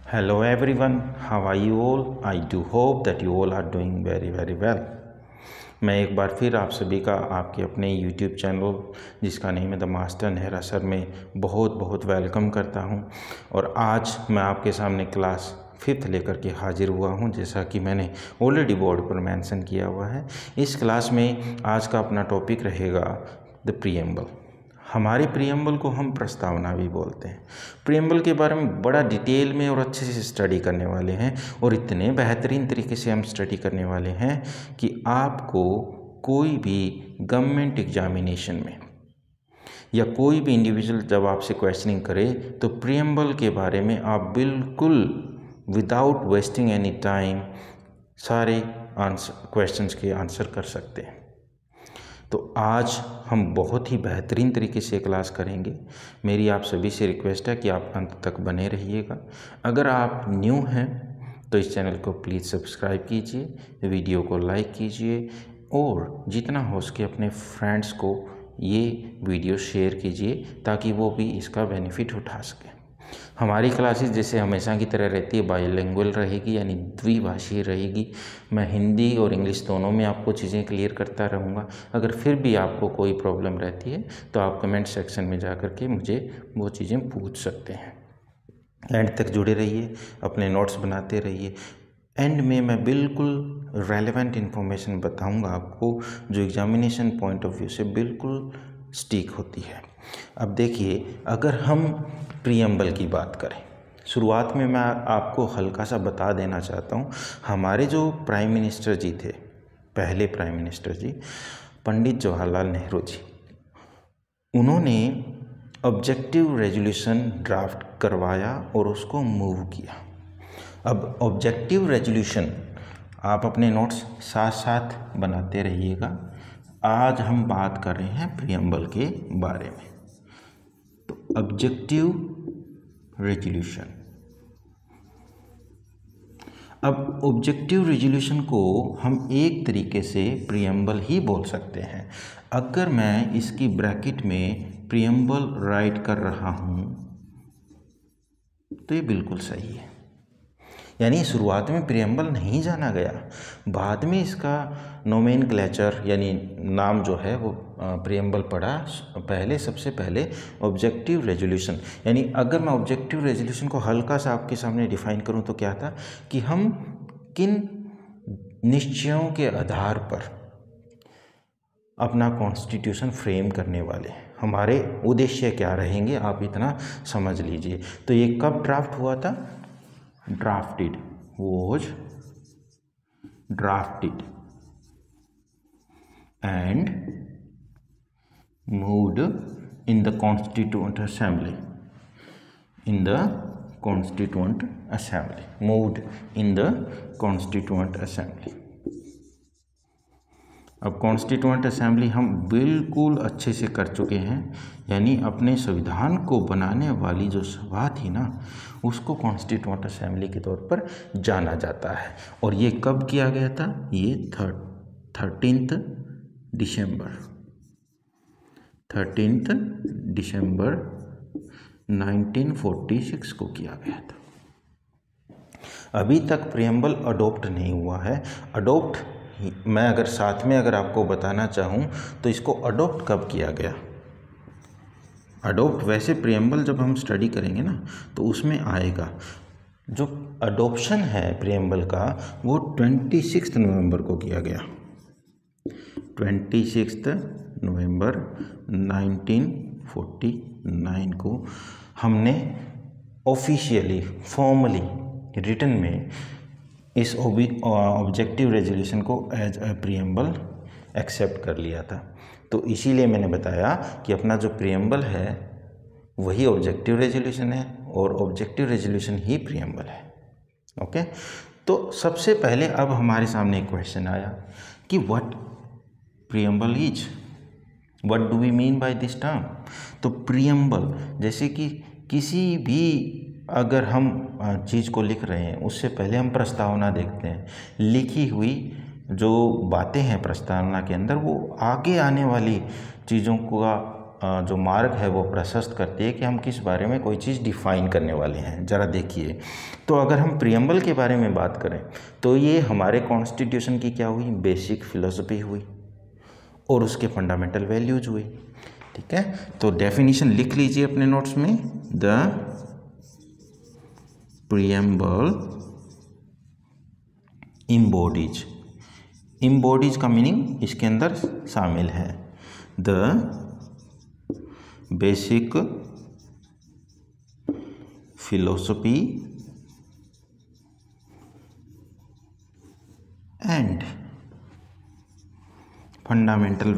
Hello everyone, how are you all? I do hope that you all are doing very well. मैं एक बार फिर आप सभी का आपके अपने YouTube चैनल जिसका नेम है द मास्टर नेहरा सर में बहुत वेलकम करता हूं। और आज मैं आपके सामने क्लास 5th लेकर के हाजिर हुआ हूं, जैसा कि मैंने ऑलरेडी बोर्ड पर मेंशन किया हुआ है। इस क्लास में आज का अपना टॉपिक रहेगा द प्रीएम्बल। हमारे प्रीएम्बल को हम प्रस्तावना भी बोलते हैं। प्रीएम्बल के बारे में बड़ा डिटेल में और अच्छे से स्टडी करने वाले हैं, और इतने बेहतरीन तरीके से हम स्टडी करने वाले हैं कि आपको कोई भी गवर्नमेंट एग्जामिनेशन में या कोई भी इंडिविजुअल जब आपसे क्वेश्चनिंग करे तो प्रीएम्बल के बारे में आप बिल्कुल विदाउट वेस्टिंग एनी टाइम सारे क्वेश्चंस के आंसर कर सकते हैं। तो आज हम बहुत ही बेहतरीन तरीके से क्लास करेंगे। मेरी आप सभी से रिक्वेस्ट है कि आप अंत तक बने रहिएगा। अगर आप न्यू हैं तो इस चैनल को प्लीज़ सब्सक्राइब कीजिए, वीडियो को लाइक कीजिए और जितना हो सके अपने फ्रेंड्स को ये वीडियो शेयर कीजिए ताकि वो भी इसका बेनिफिट उठा सकें। हमारी क्लासेस जैसे हमेशा की तरह रहती है, बाइलिंगुअल रहेगी, यानी द्विभाषीय रहेगी। मैं हिंदी और इंग्लिश दोनों में आपको चीज़ें क्लियर करता रहूँगा। अगर फिर भी आपको कोई प्रॉब्लम रहती है तो आप कमेंट सेक्शन में जा कर के मुझे वो चीज़ें पूछ सकते हैं। एंड तक जुड़े रहिए, अपने नोट्स बनाते रहिए। एंड में मैं बिल्कुल रेलेवेंट इन्फॉर्मेशन बताऊँगा आपको जो एग्जामिनेशन पॉइंट ऑफ व्यू से बिल्कुल स्टिक होती है। अब देखिए, अगर हम प्रीएम्बल की बात करें, शुरुआत में मैं आपको हल्का सा बता देना चाहता हूँ। हमारे जो प्राइम मिनिस्टर जी थे, पहले प्राइम मिनिस्टर जी पंडित जवाहरलाल नेहरू जी, उन्होंने ऑब्जेक्टिव रेजोल्यूशन ड्राफ्ट करवाया और उसको मूव किया। अब ऑब्जेक्टिव रेजोल्यूशन आप अपने नोट्स साथ साथ बनाते रहिएगा। आज हम बात कर रहे हैं प्रीएम्बल के बारे में। तो ऑब्जेक्टिव रेजोल्यूशन, अब ऑब्जेक्टिव रेजोल्यूशन को हम एक तरीके से प्रीएम्बल ही बोल सकते हैं। अगर मैं इसकी ब्रैकेट में प्रीएम्बल राइट कर रहा हूं तो ये बिल्कुल सही है, यानी शुरुआत में प्रीएम्बल नहीं जाना गया, बाद में इसका नोमेनक्लेचर यानी नाम जो है वो प्रीएम्बल पड़ा। पहले सबसे पहले ऑब्जेक्टिव रेजोल्यूशन, यानी अगर मैं ऑब्जेक्टिव रेजोल्यूशन को हल्का सा आपके सामने डिफाइन करूं तो क्या था कि हम किन निश्चयों के आधार पर अपना कॉन्स्टिट्यूशन फ्रेम करने वाले हैं, हमारे उद्देश्य क्या रहेंगे, आप इतना समझ लीजिए। तो ये कब ड्राफ्ट हुआ था? was drafted and moved in the Constituent Assembly. Moved in the Constituent Assembly. अब कॉन्स्टिट्यूएंट असेंबली हम बिल्कुल अच्छे से कर चुके हैं, यानी अपने संविधान को बनाने वाली जो सभा थी ना, उसको कॉन्स्टिट्यूएंट असेंबली के तौर पर जाना जाता है। और ये कब किया गया था? ये 13 दिसंबर 1946 को किया गया था। अभी तक प्रीएम्बल अडॉप्ट नहीं हुआ है। अडॉप्ट मैं अगर साथ में अगर आपको बताना चाहूँ तो इसको अडॉप्ट कब किया गया? अडॉप्ट वैसे प्रीएम्बल जब हम स्टडी करेंगे ना तो उसमें आएगा। जो अडॉप्शन है प्रीएम्बल का वो 26 नवंबर को किया गया। 26 नवंबर 1949 को हमने ऑफिशियली फॉर्मली रिटन में इस ऑब्जेक्टिव रेजोल्यूशन को एज अ प्रीएम्बल एक्सेप्ट कर लिया था। तो इसीलिए मैंने बताया कि अपना जो प्रीएम्बल है वही ऑब्जेक्टिव रेजोल्यूशन है और ऑब्जेक्टिव रेजोल्यूशन ही प्रीएम्बल है। ओके, तो सबसे पहले अब हमारे सामने एक क्वेश्चन आया कि what preamble is, what do we mean by this term. तो प्रीएम्बल जैसे कि किसी भी अगर हम चीज़ को लिख रहे हैं उससे पहले हम प्रस्तावना देखते हैं। लिखी हुई जो बातें हैं प्रस्तावना के अंदर वो आगे आने वाली चीज़ों का जो मार्ग है वो प्रशस्त करती है कि हम किस बारे में कोई चीज़ डिफाइन करने वाले हैं। ज़रा देखिए, तो अगर हम प्रियम्बल के बारे में बात करें तो ये हमारे कॉन्स्टिट्यूशन की क्या हुई, बेसिक फिलोसफी हुई और उसके फंडामेंटल वैल्यूज हुई। ठीक है, तो डेफिनेशन लिख लीजिए अपने नोट्स में। द प्रियम्बल इम्बॉडीज का मीनिंग इसके अंदर शामिल है। The basic philosophy and fundamental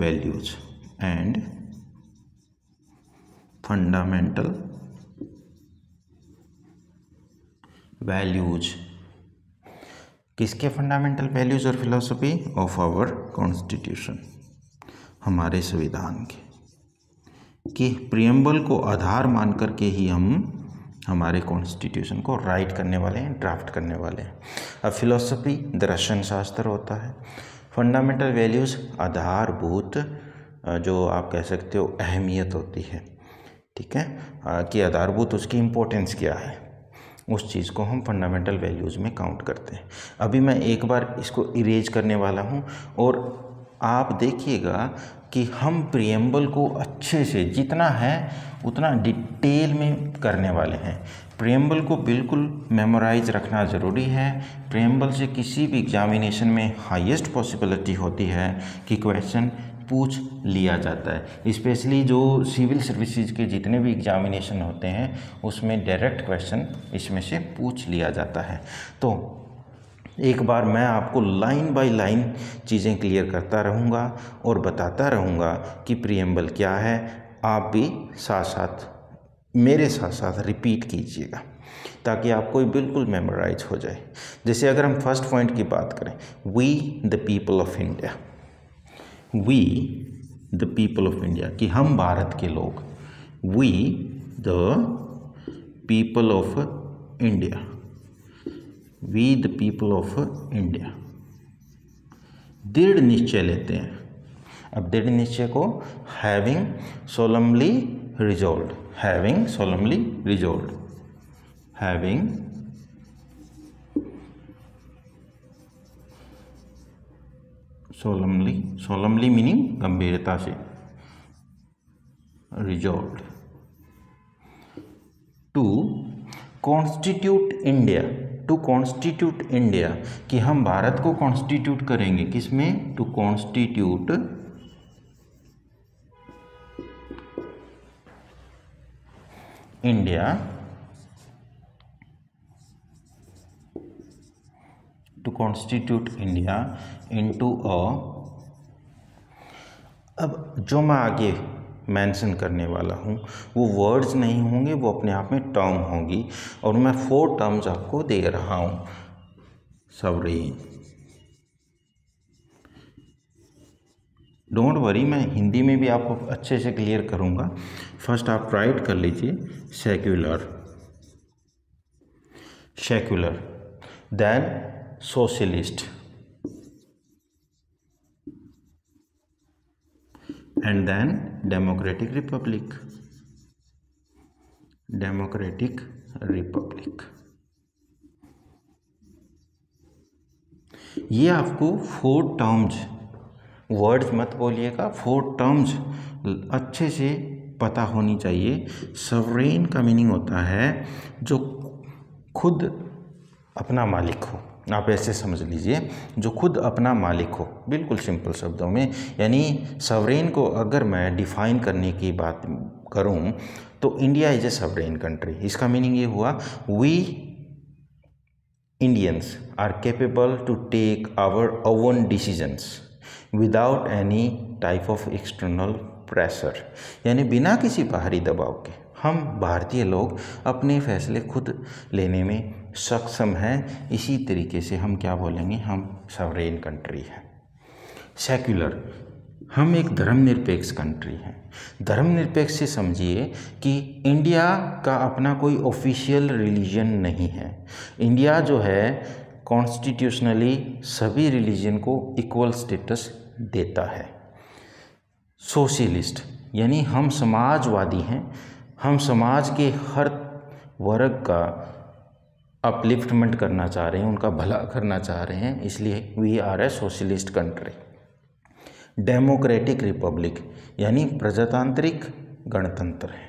values किसके फंडामेंटल वैल्यूज और फिलोसफी ऑफ आवर कॉन्स्टिट्यूशन, हमारे संविधान के, कि प्रियम्बल को आधार मान करके ही हम हमारे कॉन्स्टिट्यूशन को राइट करने वाले हैं, ड्राफ्ट करने वाले हैं। अब फिलोसफी दर्शन शास्त्र होता है, फंडामेंटल वैल्यूज़ आधारभूत जो आप कह सकते हो अहमियत होती है। ठीक है, कि आधारभूत उसकी इम्पोर्टेंस क्या है, उस चीज़ को हम फंडामेंटल वैल्यूज़ में काउंट करते हैं। अभी मैं एक बार इसको इरेज करने वाला हूँ और आप देखिएगा कि हम प्रियम्बल को अच्छे से जितना है उतना डिटेल में करने वाले हैं। प्रियम्बल को बिल्कुल मेमोराइज रखना ज़रूरी है। प्रियम्बल से किसी भी एग्जामिनेशन में हाईएस्ट पॉसिबिलिटी होती है कि क्वेश्चन पूछ लिया जाता है। स्पेशली जो सिविल सर्विसेज के जितने भी एग्जामिनेशन होते हैं उसमें डायरेक्ट क्वेश्चन इसमें से पूछ लिया जाता है। तो एक बार मैं आपको लाइन बाय लाइन चीज़ें क्लियर करता रहूँगा और बताता रहूँगा कि प्रियम्बल क्या है। आप भी साथ साथ मेरे साथ साथ रिपीट कीजिएगा ताकि आपको बिल्कुल मेमोराइज हो जाए। जैसे अगर हम फर्स्ट पॉइंट की बात करें, we the people of India, we the people of India, कि हम भारत के लोग, we the people of India, we the people of India, दृढ़ निश्चय लेते हैं। अब दृढ़ निश्चय को having solemnly resolved, having solemnly resolved, having solemnly meaning गंभीरता से, resolved to constitute India, to constitute India, कि हम भारत को कॉन्स्टिट्यूट करेंगे, किसमें, to constitute India, to constitute India into अ, अब जो मैं आगे मेंशन करने वाला हूँ वो वर्ड्स नहीं होंगे, वो अपने आप में टर्म होंगी और मैं 4 टर्म्स आपको दे रहा हूँ। सॉवरेन, डोंट वरी, मैं हिंदी में भी आपको अच्छे से क्लियर करूँगा। फर्स्ट आप राइट कर लीजिए secular, secular, then socialist, and then democratic republic, democratic republic। ये आपको 4 टर्म्स, वर्ड्स मत बोलिएगा, 4 टर्म्स अच्छे से पता होनी चाहिए। सवरेन का मीनिंग होता है जो खुद अपना मालिक हो, आप ऐसे समझ लीजिए, जो खुद अपना मालिक हो, बिल्कुल सिंपल शब्दों में। यानी सवरेन को अगर मैं डिफाइन करने की बात करूं तो India is a sovereign country. इसका मीनिंग ये हुआ, we Indians are capable to take our own decisions without any type of external pressure, यानी बिना किसी बाहरी दबाव के हम भारतीय लोग अपने फैसले खुद लेने में सक्षम हैं। इसी तरीके से हम क्या बोलेंगे, हम सवरेन कंट्री हैं। सेक्युलर, हम एक धर्मनिरपेक्ष कंट्री हैं। धर्मनिरपेक्ष से समझिए कि इंडिया का अपना कोई ऑफिशियल रिलीजन नहीं है। इंडिया जो है कॉन्स्टिट्यूशनली सभी रिलीजन को इक्वल स्टेटस देता है। सोशलिस्ट, यानी हम समाजवादी हैं, हम समाज के हर वर्ग का अपलिफ्टमेंट करना चाह रहे हैं, उनका भला करना चाह रहे हैं, इसलिए we are a socialist country. Democratic republic यानी प्रजातांत्रिक गणतंत्र है,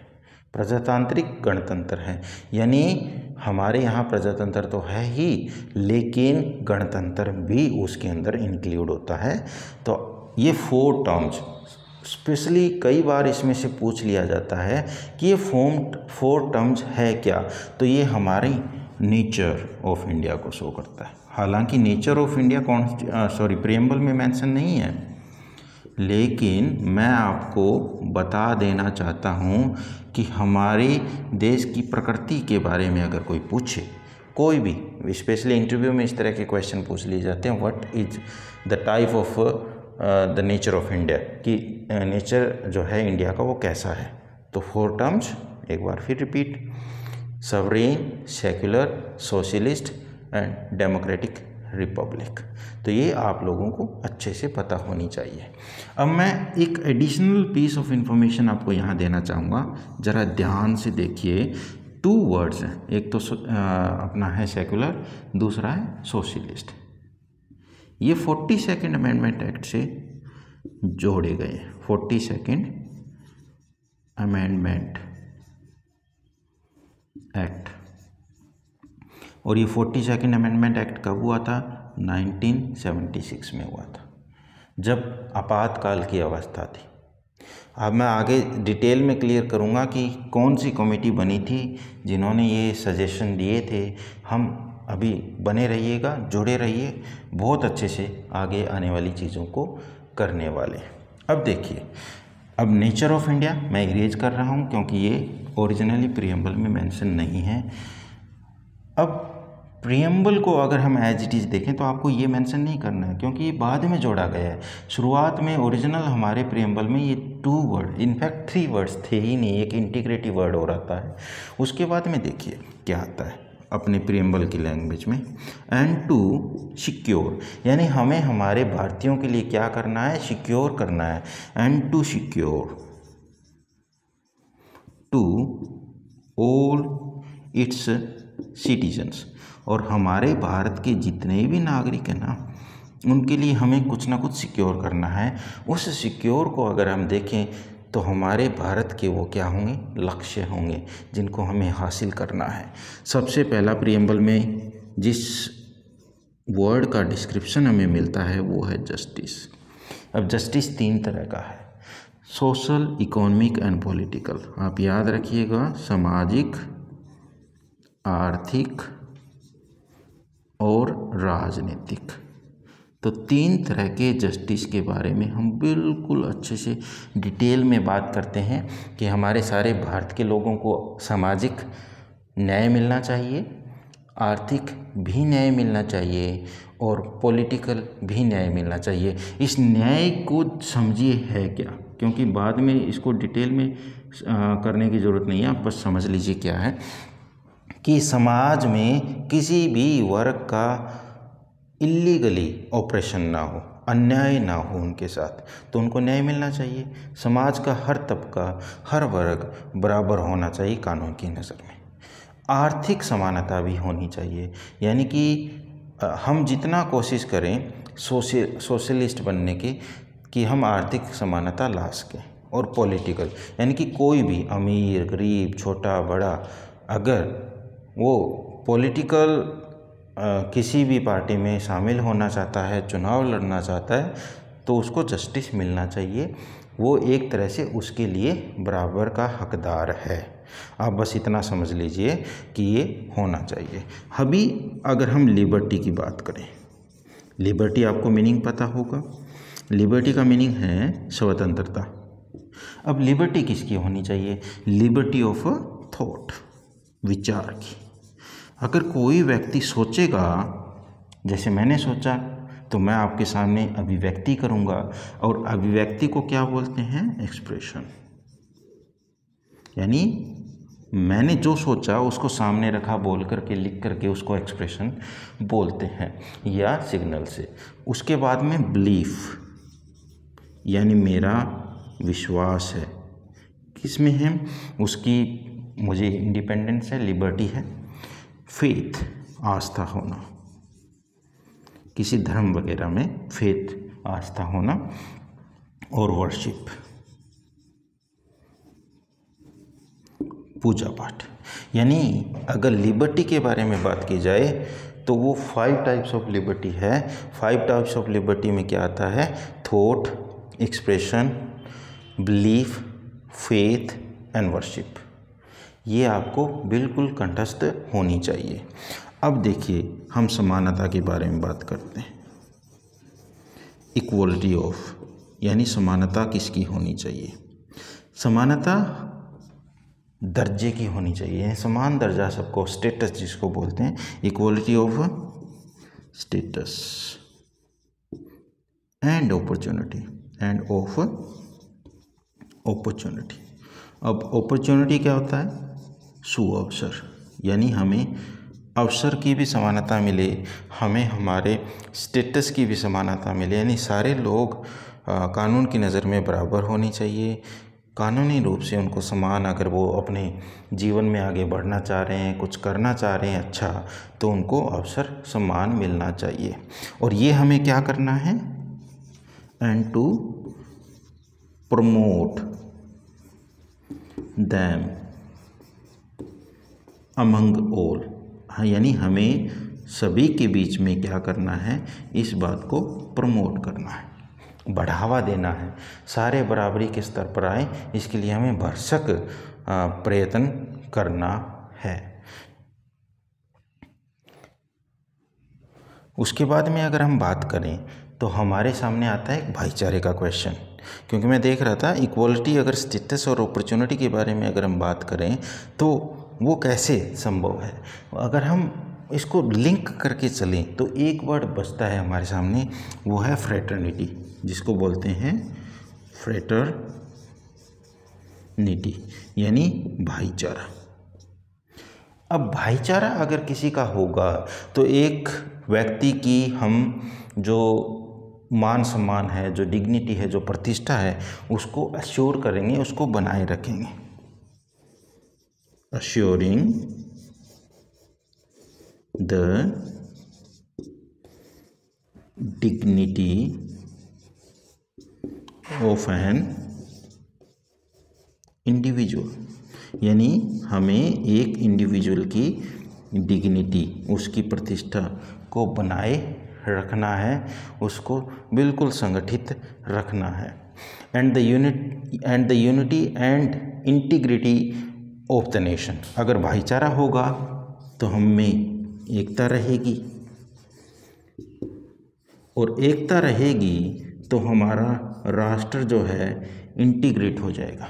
प्रजातांत्रिक गणतंत्र है, यानी हमारे यहाँ प्रजातंत्र तो है ही, लेकिन गणतंत्र भी उसके अंदर इंक्लूड होता है। तो ये 4 टर्म्स स्पेशली कई बार इसमें से पूछ लिया जाता है कि ये 4 टर्म्स है क्या, तो ये हमारी नेचर ऑफ इंडिया को शो करता है। हालांकि नेचर ऑफ इंडिया प्रीएम्बल में मेंशन नहीं है, लेकिन मैं आपको बता देना चाहता हूँ कि हमारे देश की प्रकृति के बारे में अगर कोई पूछे, कोई भी, स्पेशली इंटरव्यू में इस तरह के क्वेश्चन पूछ लिए जाते हैं, what is the type of the nature of India, कि नेचर जो है इंडिया का वो कैसा है। तो 4 टर्म्स एक बार फिर repeat, sovereign, secular, socialist and democratic republic. तो ये आप लोगों को अच्छे से पता होनी चाहिए। अब मैं एक एडिशनल पीस ऑफ इंफॉर्मेशन आपको यहाँ देना चाहूँगा, ज़रा ध्यान से देखिए। 2 वर्ड्स हैं, एक तो अपना है सेक्युलर, दूसरा है सोशलिस्ट। ये 42nd अमेंडमेंट एक्ट से जोड़े गए, 42nd अमेंडमेंट एक्ट। और ये 42nd अमेंडमेंट एक्ट कब हुआ था? 1976 में हुआ था, जब आपातकाल की अवस्था थी। अब मैं आगे डिटेल में क्लियर करूँगा कि कौन सी कमेटी बनी थी जिन्होंने ये सजेशन दिए थे। हम अभी बने रहिएगा, जुड़े रहिए, बहुत अच्छे से आगे आने वाली चीज़ों को करने वाले। अब देखिए, अब नेचर ऑफ इंडिया मैं इरेज कर रहा हूँ क्योंकि ये ओरिजिनली प्रीएम्बल में मेंशन नहीं है। अब प्रीएम्बल को अगर हम एज इट इज़ देखें तो आपको ये मेंशन नहीं करना है, क्योंकि ये बाद में जोड़ा गया है। शुरुआत में ओरिजिनल हमारे प्रीएम्बल में ये 2 वर्ड, इनफैक्ट 3 वर्ड्स थे ही नहीं, एक इंटीग्रेटिव वर्ड हो रहता है। उसके बाद में देखिए क्या आता है अपने प्रीएम्बल की लैंग्वेज में, एंड टू सिक्योर, यानी हमें हमारे भारतीयों के लिए क्या करना है? सिक्योर करना है। And to secure to all its citizens, और हमारे भारत के जितने भी नागरिक हैं ना, उनके लिए हमें कुछ ना कुछ सिक्योर करना है। उस सिक्योर को अगर हम देखें तो हमारे भारत के वो क्या होंगे? लक्ष्य होंगे जिनको हमें हासिल करना है। सबसे पहला प्रीएम्बल में जिस वर्ड का डिस्क्रिप्शन हमें मिलता है वो है जस्टिस। अब जस्टिस 3 तरह का है, सोशल, इकोनॉमिक एंड पॉलिटिकल। आप याद रखिएगा, सामाजिक, आर्थिक और राजनीतिक। तो 3 तरह के जस्टिस के बारे में हम बिल्कुल अच्छे से डिटेल में बात करते हैं कि हमारे सारे भारत के लोगों को सामाजिक न्याय मिलना चाहिए, आर्थिक भी न्याय मिलना चाहिए और पॉलिटिकल भी न्याय मिलना चाहिए। इस न्याय को समझिए है क्या, क्योंकि बाद में इसको डिटेल में करने की ज़रूरत नहीं है, आप बस समझ लीजिए क्या है कि समाज में किसी भी वर्ग का इलीगली ऑपरेशन ना हो, अन्याय ना हो उनके साथ, तो उनको न्याय मिलना चाहिए। समाज का हर तबका, हर वर्ग बराबर होना चाहिए कानून की नज़र में। आर्थिक समानता भी होनी चाहिए, यानी कि हम जितना कोशिश करें सोशलिस्ट बनने की कि हम आर्थिक समानता ला सकें। और पॉलिटिकल, यानी कि कोई भी अमीर, गरीब, छोटा, बड़ा, अगर वो पॉलिटिकल किसी भी पार्टी में शामिल होना चाहता है, चुनाव लड़ना चाहता है, तो उसको जस्टिस मिलना चाहिए। वो एक तरह से उसके लिए बराबर का हकदार है। आप बस इतना समझ लीजिए कि ये होना चाहिए। अभी अगर हम लिबर्टी की बात करें, लिबर्टी आपको मीनिंग पता होगा। लिबर्टी का मीनिंग है स्वतंत्रता। अब लिबर्टी किसकी होनी चाहिए? लिबर्टी ऑफ थॉट, विचार की। अगर कोई व्यक्ति सोचेगा जैसे मैंने सोचा, तो मैं आपके सामने अभिव्यक्ति करूँगा, और अभिव्यक्ति को क्या बोलते हैं? एक्सप्रेशन। यानी मैंने जो सोचा उसको सामने रखा, बोल करके, लिख करके उसको एक्सप्रेशन बोलते हैं, या सिग्नल से। उसके बाद में बिलीफ, यानी मेरा विश्वास है, किस में है, उसकी मुझे इंडिपेंडेंस है, लिबर्टी है, फेथ आस्था होना, किसी धर्म वगैरह में फेथ आस्था होना, और वर्शिप पूजा पाठ। यानी अगर लिबर्टी के बारे में बात की जाए तो वो 5 टाइप्स ऑफ लिबर्टी है। 5 टाइप्स ऑफ लिबर्टी में क्या आता है, thought, expression, belief, faith and worship. ये आपको बिल्कुल कंठस्थ होनी चाहिए। अब देखिए हम समानता के बारे में बात करते हैं। इक्वलिटी ऑफ, यानी समानता किसकी होनी चाहिए, समानता दर्जे की होनी चाहिए, समान दर्जा सबको, स्टेटस जिसको बोलते हैं, equality of status and opportunity end of opportunity. अब अपॉर्चुनिटी क्या होता है, सुअवसर, यानी हमें अवसर की भी समानता मिले, हमें हमारे स्टेटस की भी समानता मिले, यानी सारे लोग कानून की नज़र में बराबर होनी चाहिए, कानूनी रूप से उनको समान, अगर वो अपने जीवन में आगे बढ़ना चाह रहे हैं, कुछ करना चाह रहे हैं अच्छा, तो उनको अवसर समान मिलना चाहिए। और ये हमें क्या करना है, and to promote them among all, यानी हमें सभी के बीच में क्या करना है, इस बात को प्रमोट करना है, बढ़ावा देना है, सारे बराबरी के स्तर पर आए, इसके लिए हमें भरसक प्रयत्न करना है। उसके बाद में अगर हम बात करें तो हमारे सामने आता है एक भाईचारे का क्वेश्चन, क्योंकि मैं देख रहा था इक्वलिटी, अगर स्टेटस और अपॉर्चुनिटी के बारे में अगर हम बात करें तो वो कैसे संभव है। अगर हम इसको लिंक करके चलें तो एक वर्ड बचता है हमारे सामने, वो है फ्रेटर्निटी, जिसको बोलते हैं फ्रेटर्निटी, यानी भाईचारा। अब भाईचारा अगर किसी का होगा तो एक व्यक्ति की हम जो मान सम्मान है, जो डिग्निटी है, जो प्रतिष्ठा है, उसको अश्योर करेंगे, उसको बनाए रखेंगे। Assuring the dignity of an individual, यानी हमें एक इंडिविजुअल की डिग्निटी, उसकी प्रतिष्ठा को बनाए रखना है, उसको बिल्कुल संगठित रखना है। And the unity and integrity of the nation. अगर भाईचारा होगा तो हम में एकता रहेगी, और एकता रहेगी तो हमारा राष्ट्र जो है इंटीग्रेट हो जाएगा,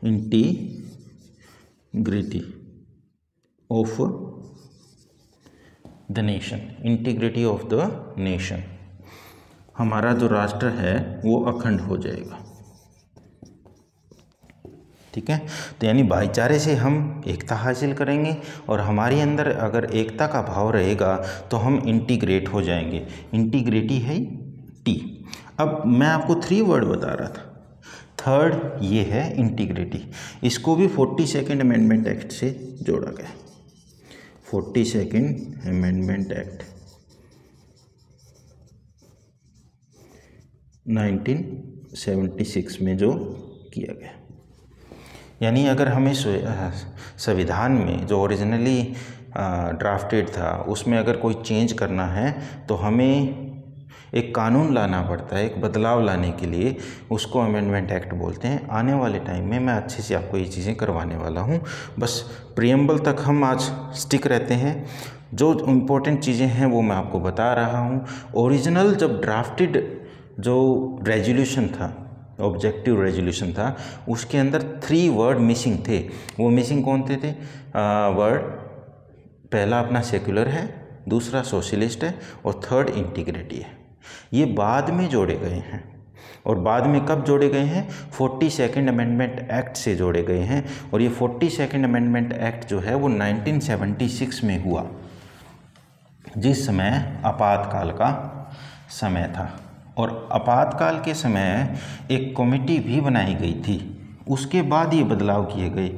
integrity of the nation, integrity of the nation, हमारा जो राष्ट्र है वो अखंड हो जाएगा। ठीक है, तो यानी भाईचारे से हम एकता हासिल करेंगे, और हमारे अंदर अगर एकता का भाव रहेगा तो हम इंटीग्रेट हो जाएंगे। इंटीग्रिटी है टी। अब मैं आपको 3 वर्ड बता रहा था, थर्ड ये है इंटीग्रिटी। इसको भी 42nd अमेंडमेंट एक्ट से जोड़ा गया, 42nd अमेंडमेंट एक्ट 1976 में जो किया गया। यानी अगर हमें संविधान में जो ओरिजिनली ड्राफ्टेड था उसमें अगर कोई चेंज करना है तो हमें एक कानून लाना पड़ता है, एक बदलाव लाने के लिए, उसको अमेंडमेंट एक्ट बोलते हैं। आने वाले टाइम में मैं अच्छे से आपको ये चीज़ें करवाने वाला हूँ, बस प्रियम्बल तक हम आज स्टिक रहते हैं। जो इम्पोर्टेंट चीज़ें हैं वो मैं आपको बता रहा हूँ। ओरिजिनल जब ड्राफ्टेड जो रेजोल्यूशन था, ऑब्जेक्टिव रेजोल्यूशन था, उसके अंदर 3 वर्ड मिसिंग थे। वो मिसिंग कौन थे? वर्ड, पहला अपना सेक्युलर है, दूसरा सोशलिस्ट है, और थर्ड इंटीग्रिटी है। ये बाद में जोड़े गए हैं, और बाद में कब जोड़े गए हैं? 42nd अमेंडमेंट एक्ट से जोड़े गए हैं। और ये 42nd अमेंडमेंट एक्ट जो है वो 1976 में हुआ, जिस समय आपातकाल का समय था। और आपातकाल के समय एक कमेटी भी बनाई गई थी, उसके बाद ये बदलाव किए गए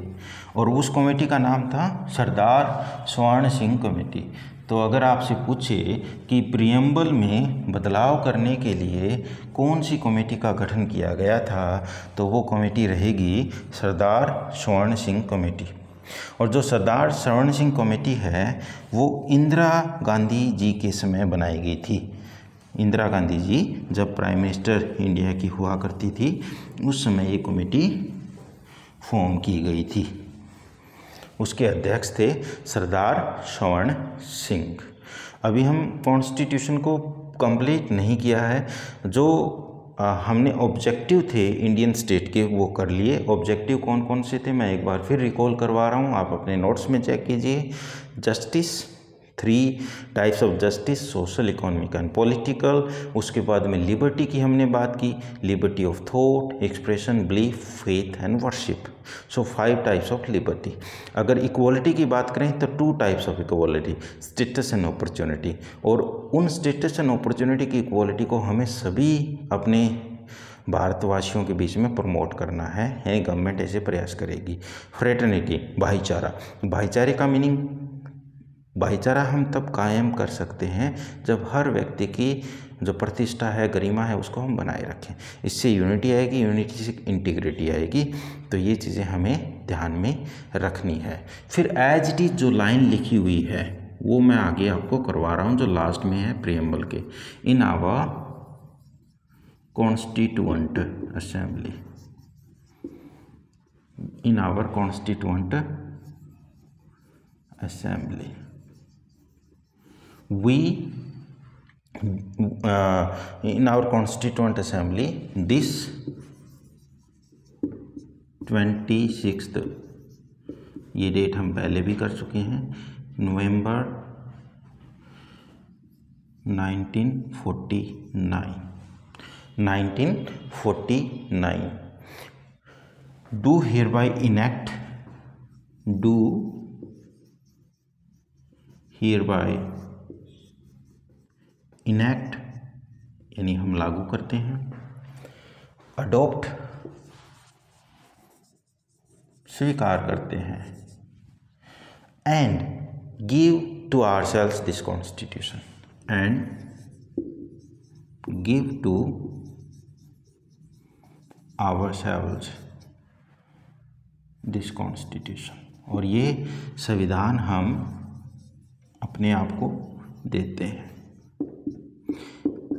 और उस कमेटी का नाम था सरदार स्वर्ण सिंह कमेटी। तो अगर आपसे पूछे कि प्रियम्बल में बदलाव करने के लिए कौन सी कमेटी का गठन किया गया था, तो वो कमेटी रहेगी सरदार स्वर्ण सिंह कमेटी। और जो सरदार स्वर्ण सिंह कमेटी है वो इंदिरा गांधी जी के समय बनाई गई थी। इंदिरा गांधी जी जब प्राइम मिनिस्टर इंडिया की हुआ करती थी उस समय ये कमेटी फॉर्म की गई थी। उसके अध्यक्ष थे सरदार स्वर्ण सिंह। अभी हम कॉन्स्टिट्यूशन को कंप्लीट नहीं किया है। जो हमने ऑब्जेक्टिव थे इंडियन स्टेट के वो कर लिए। ऑब्जेक्टिव कौन कौन से थे मैं एक बार फिर रिकॉल करवा रहा हूँ, आप अपने नोट्स में चेक कीजिए। Justice, 3 types of justice, social, economic and political. उसके बाद में लिबर्टी की हमने बात की, liberty of thought, expression, belief, faith and worship. So 5 types of liberty. अगर इक्वालिटी की बात करें तो 2 types of equality, status and opportunity. और उन स्टेटस एंड अपॉर्चुनिटी की इक्वालिटी को हमें सभी अपने भारतवासियों के बीच में प्रमोट करना है, यानी गवर्नमेंट ऐसे प्रयास करेगी। फ्रेटर्निटी, भाईचारा। भाईचारे का मीनिंग, भाईचारा हम तब कायम कर सकते हैं जब हर व्यक्ति की जो प्रतिष्ठा है, गरिमा है, उसको हम बनाए रखें। इससे यूनिटी आएगी, यूनिटी से इंटीग्रिटी आएगी। तो ये चीज़ें हमें ध्यान में रखनी है। फिर एज इट इज जो लाइन लिखी हुई है वो मैं आगे आपको करवा रहा हूँ, जो लास्ट में है प्रियम्बल के। In our constituent assembly, in our constituent assembly we in our constituent assembly this 26th, ये डेट हम पहले भी कर चुके हैं, November 1949 do hereby enact, do hereby enact यानी हम लागू करते हैं, अडॉप्ट स्वीकार करते हैं, and give to ourselves this constitution, and give to ourselves this constitution. और ये संविधान हम अपने आप को देते हैं।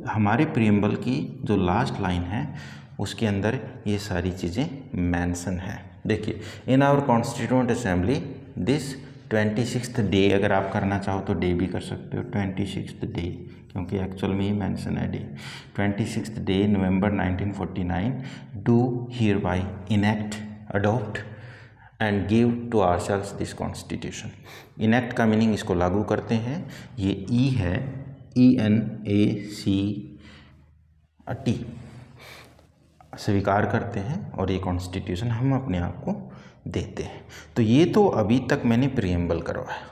हमारे प्रियम्बल की जो लास्ट लाइन है उसके अंदर ये सारी चीज़ें मेंशन है। देखिए, in our constituent assembly this 26th day, अगर आप करना चाहो तो डे भी कर सकते हो, 26th डे, क्योंकि एक्चुअल में ही मेंशन है day. 26th day November 1949 do hereby enact, adopt and give to ourselves this constitution. Enact का मीनिंग इसको लागू करते हैं, ये ई है, ENACT, स्वीकार करते हैं और ये कॉन्स्टिट्यूशन हम अपने आप को देते हैं। तो ये तो अभी तक मैंने प्रियम्बल करवाया।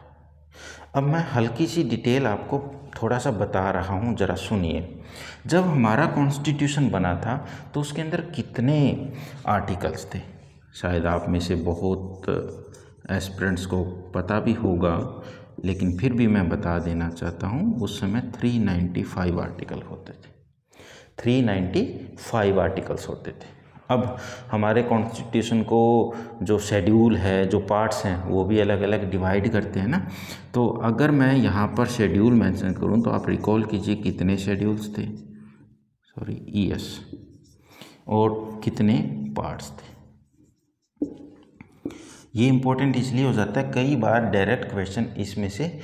अब मैं हल्की सी डिटेल आपको थोड़ा सा बता रहा हूँ, ज़रा सुनिए। जब हमारा कॉन्स्टिट्यूशन बना था तो उसके अंदर कितने आर्टिकल्स थे? शायद आप में से बहुत एस्पिरेंट्स को पता भी होगा, लेकिन फिर भी मैं बता देना चाहता हूँ, उस समय 395 आर्टिकल होते थे। 395 आर्टिकल्स होते थे। अब हमारे कॉन्स्टिट्यूशन को जो शेड्यूल है, जो पार्ट्स हैं, वो भी अलग अलग डिवाइड करते हैं ना। तो अगर मैं यहाँ पर शेड्यूल मेंशन करूँ तो आप रिकॉल कीजिए कितने शेड्यूल्स थे, ES, और कितने पार्ट्स थे। ये इम्पोर्टेंट इसलिए हो जाता है, कई बार डायरेक्ट क्वेश्चन इसमें से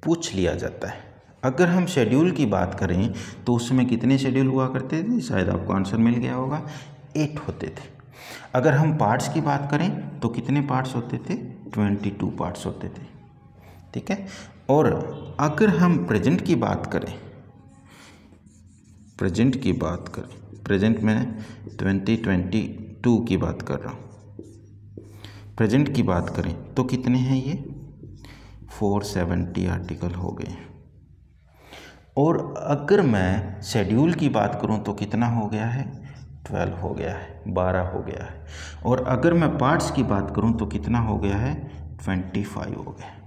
पूछ लिया जाता है। अगर हम शेड्यूल की बात करें तो उसमें कितने शेड्यूल हुआ करते थे, शायद आपको आंसर मिल गया होगा, 8 होते थे। अगर हम पार्ट्स की बात करें तो कितने पार्ट्स होते थे, 22 पार्ट्स होते थे। ठीक है। और अगर हम प्रेजेंट की बात करें, प्रेजेंट में 2022 की बात कर रहा हूँ, प्रेजेंट की बात करें तो कितने हैं ये, 470 आर्टिकल हो गए। और अगर मैं शेड्यूल की बात करूं तो कितना हो गया है, 12 हो गया है, 12 हो गया है। और अगर मैं पार्ट्स की बात करूं तो कितना हो गया है, 25 हो गया।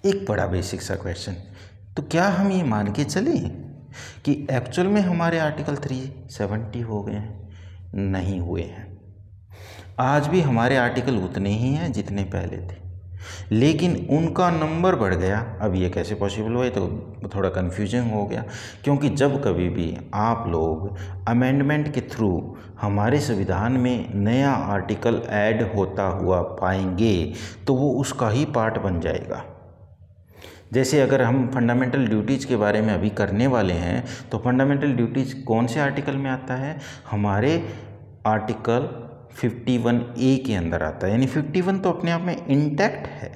एक बड़ा बेसिक सा क्वेश्चन, तो क्या हम ये मान के चलें कि एक्चुअल में हमारे आर्टिकल 370 हो गए हैं? नहीं हुए हैं। आज भी हमारे आर्टिकल उतने ही हैं जितने पहले थे, लेकिन उनका नंबर बढ़ गया। अब ये कैसे पॉसिबल हुआ, तो थोड़ा कन्फ्यूजन हो गया, क्योंकि जब कभी भी आप लोग अमेंडमेंट के थ्रू हमारे संविधान में नया आर्टिकल ऐड होता हुआ पाएंगे तो वो उसका ही पार्ट बन जाएगा। जैसे अगर हम फंडामेंटल ड्यूटीज़ के बारे में अभी करने वाले हैं, तो फंडामेंटल ड्यूटीज़ कौन से आर्टिकल में आता है, हमारे आर्टिकल 51A के अंदर आता है। यानी 51 तो अपने आप में इंटैक्ट है,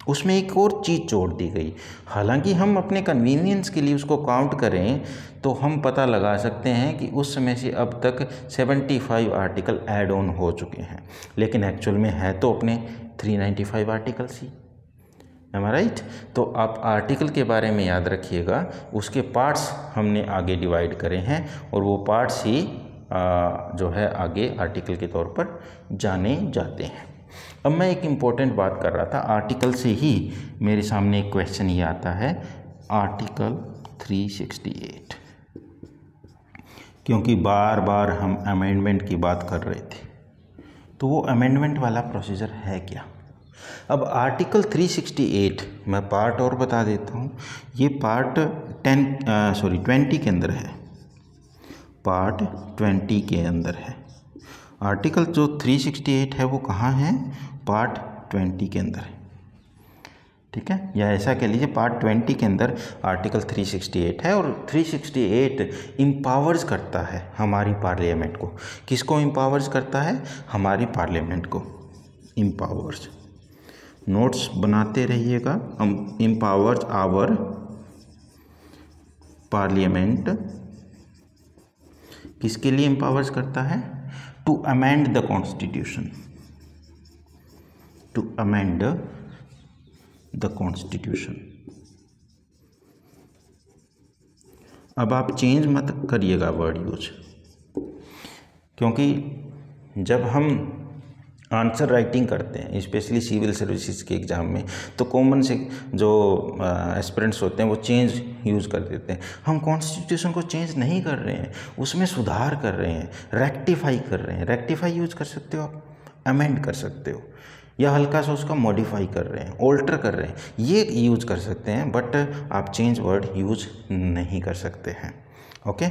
उसमें एक और चीज़ जोड़ दी गई। हालांकि हम अपने कन्वीनियंस के लिए उसको काउंट करें तो हम पता लगा सकते हैं कि उस समय से अब तक 75 आर्टिकल ऐड ऑन हो चुके हैं, लेकिन एक्चुअल में है तो अपने 395 आर्टिकल्स ही। एम आई राइट? तो आप आर्टिकल के बारे में याद रखिएगा, उसके पार्ट्स हमने आगे डिवाइड करे हैं और वो पार्ट्स ही जो है आगे आर्टिकल के तौर पर जाने जाते हैं। अब मैं एक इम्पॉर्टेंट बात कर रहा था, आर्टिकल से ही मेरे सामने एक क्वेश्चन ये आता है, आर्टिकल 368, क्योंकि बार बार हम अमेंडमेंट की बात कर रहे थे, तो वो अमेंडमेंट वाला प्रोसीजर है क्या। अब आर्टिकल 368 मैं पार्ट और बता देता हूँ, ये पार्ट 20 के अंदर है, पार्ट 20 के अंदर है। आर्टिकल जो 368 है वो कहाँ है, पार्ट 20 के अंदर है, ठीक है, या ऐसा कह लीजिए पार्ट 20 के अंदर आर्टिकल 368 है। और 368 इम्पावर्स करता है हमारी पार्लियामेंट को। किसको इम्पावर्स करता है, हमारी पार्लियामेंट को इम्पावर्स। नोट्स बनाते रहिएगा, हम इम्पावर्स आवर पार्लियामेंट किसके लिए इम्पावर्स करता है, to amend the constitution, to amend the constitution. अब आप चेंज मत करिएगा वर्ड यूज, क्योंकि जब हम आंसर राइटिंग करते हैं स्पेशली सिविल सर्विसेज के एग्ज़ाम में, तो कॉमन से जो एस्पिरेंट्स होते हैं वो चेंज यूज़ कर देते हैं। हम कॉन्स्टिट्यूशन को चेंज नहीं कर रहे हैं, उसमें सुधार कर रहे हैं, रेक्टिफाई कर रहे हैं। रेक्टिफाई यूज़ कर सकते हो आप, अमेंड कर सकते हो, या हल्का सा उसका मॉडिफाई कर रहे हैं, ऑल्टर कर रहे हैं, ये यूज़ कर सकते हैं, बट आप चेंज वर्ड यूज़ नहीं कर सकते हैं। ओके,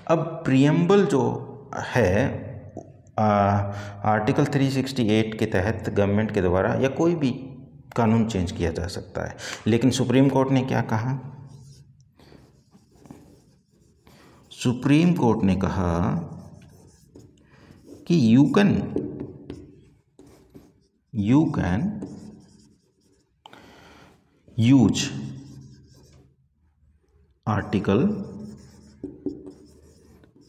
अब प्रीएम्बल जो है आर्टिकल 368 के तहत गवर्नमेंट के द्वारा या कोई भी कानून चेंज किया जा सकता है, लेकिन सुप्रीम कोर्ट ने क्या कहा, सुप्रीम कोर्ट ने कहा कि यू कैन यूज आर्टिकल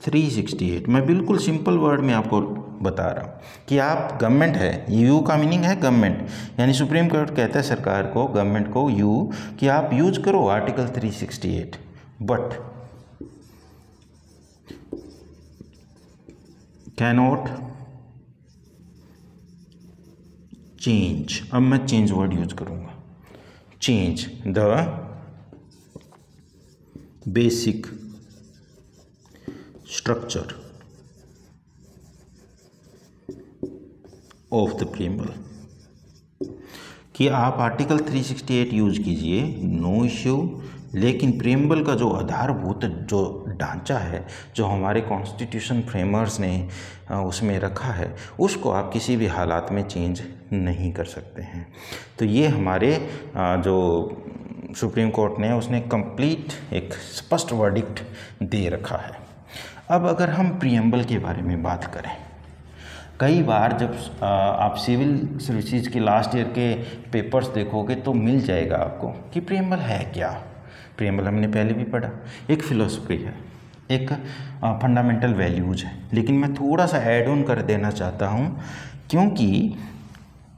368। मैं बिल्कुल सिंपल वर्ड में आपको बता रहा हूँ कि आप गवर्नमेंट है, यू का मीनिंग है गवर्नमेंट, यानी सुप्रीम कोर्ट कहता है सरकार को, गवर्नमेंट को, यू, कि आप यूज करो आर्टिकल 368, बट कैनॉट चेंज। अब मैं चेंज वर्ड यूज करूंगा, change the basic structure of the preamble, कि आप आर्टिकल 368 यूज कीजिए, नो इश्यू, लेकिन प्रीएम्बल का जो आधारभूत जो ढांचा है, जो हमारे कॉन्स्टिट्यूशन फ्रेमर्स ने उसमें रखा है, उसको आप किसी भी हालात में चेंज नहीं कर सकते हैं। तो ये हमारे जो सुप्रीम कोर्ट ने उसने कंप्लीट एक स्पष्ट वर्डिक्ट दे रखा है। अब अगर हम प्रीएम्बल के बारे में बात करें, कई बार जब आप सिविल सर्विसेज के लास्ट ईयर के पेपर्स देखोगे तो मिल जाएगा आपको कि प्रीएम्बल है क्या। प्रीएम्बल हमने पहले भी पढ़ा, एक फिलॉसफी है, एक फंडामेंटल वैल्यूज है, लेकिन मैं थोड़ा सा ऐड ऑन कर देना चाहता हूँ क्योंकि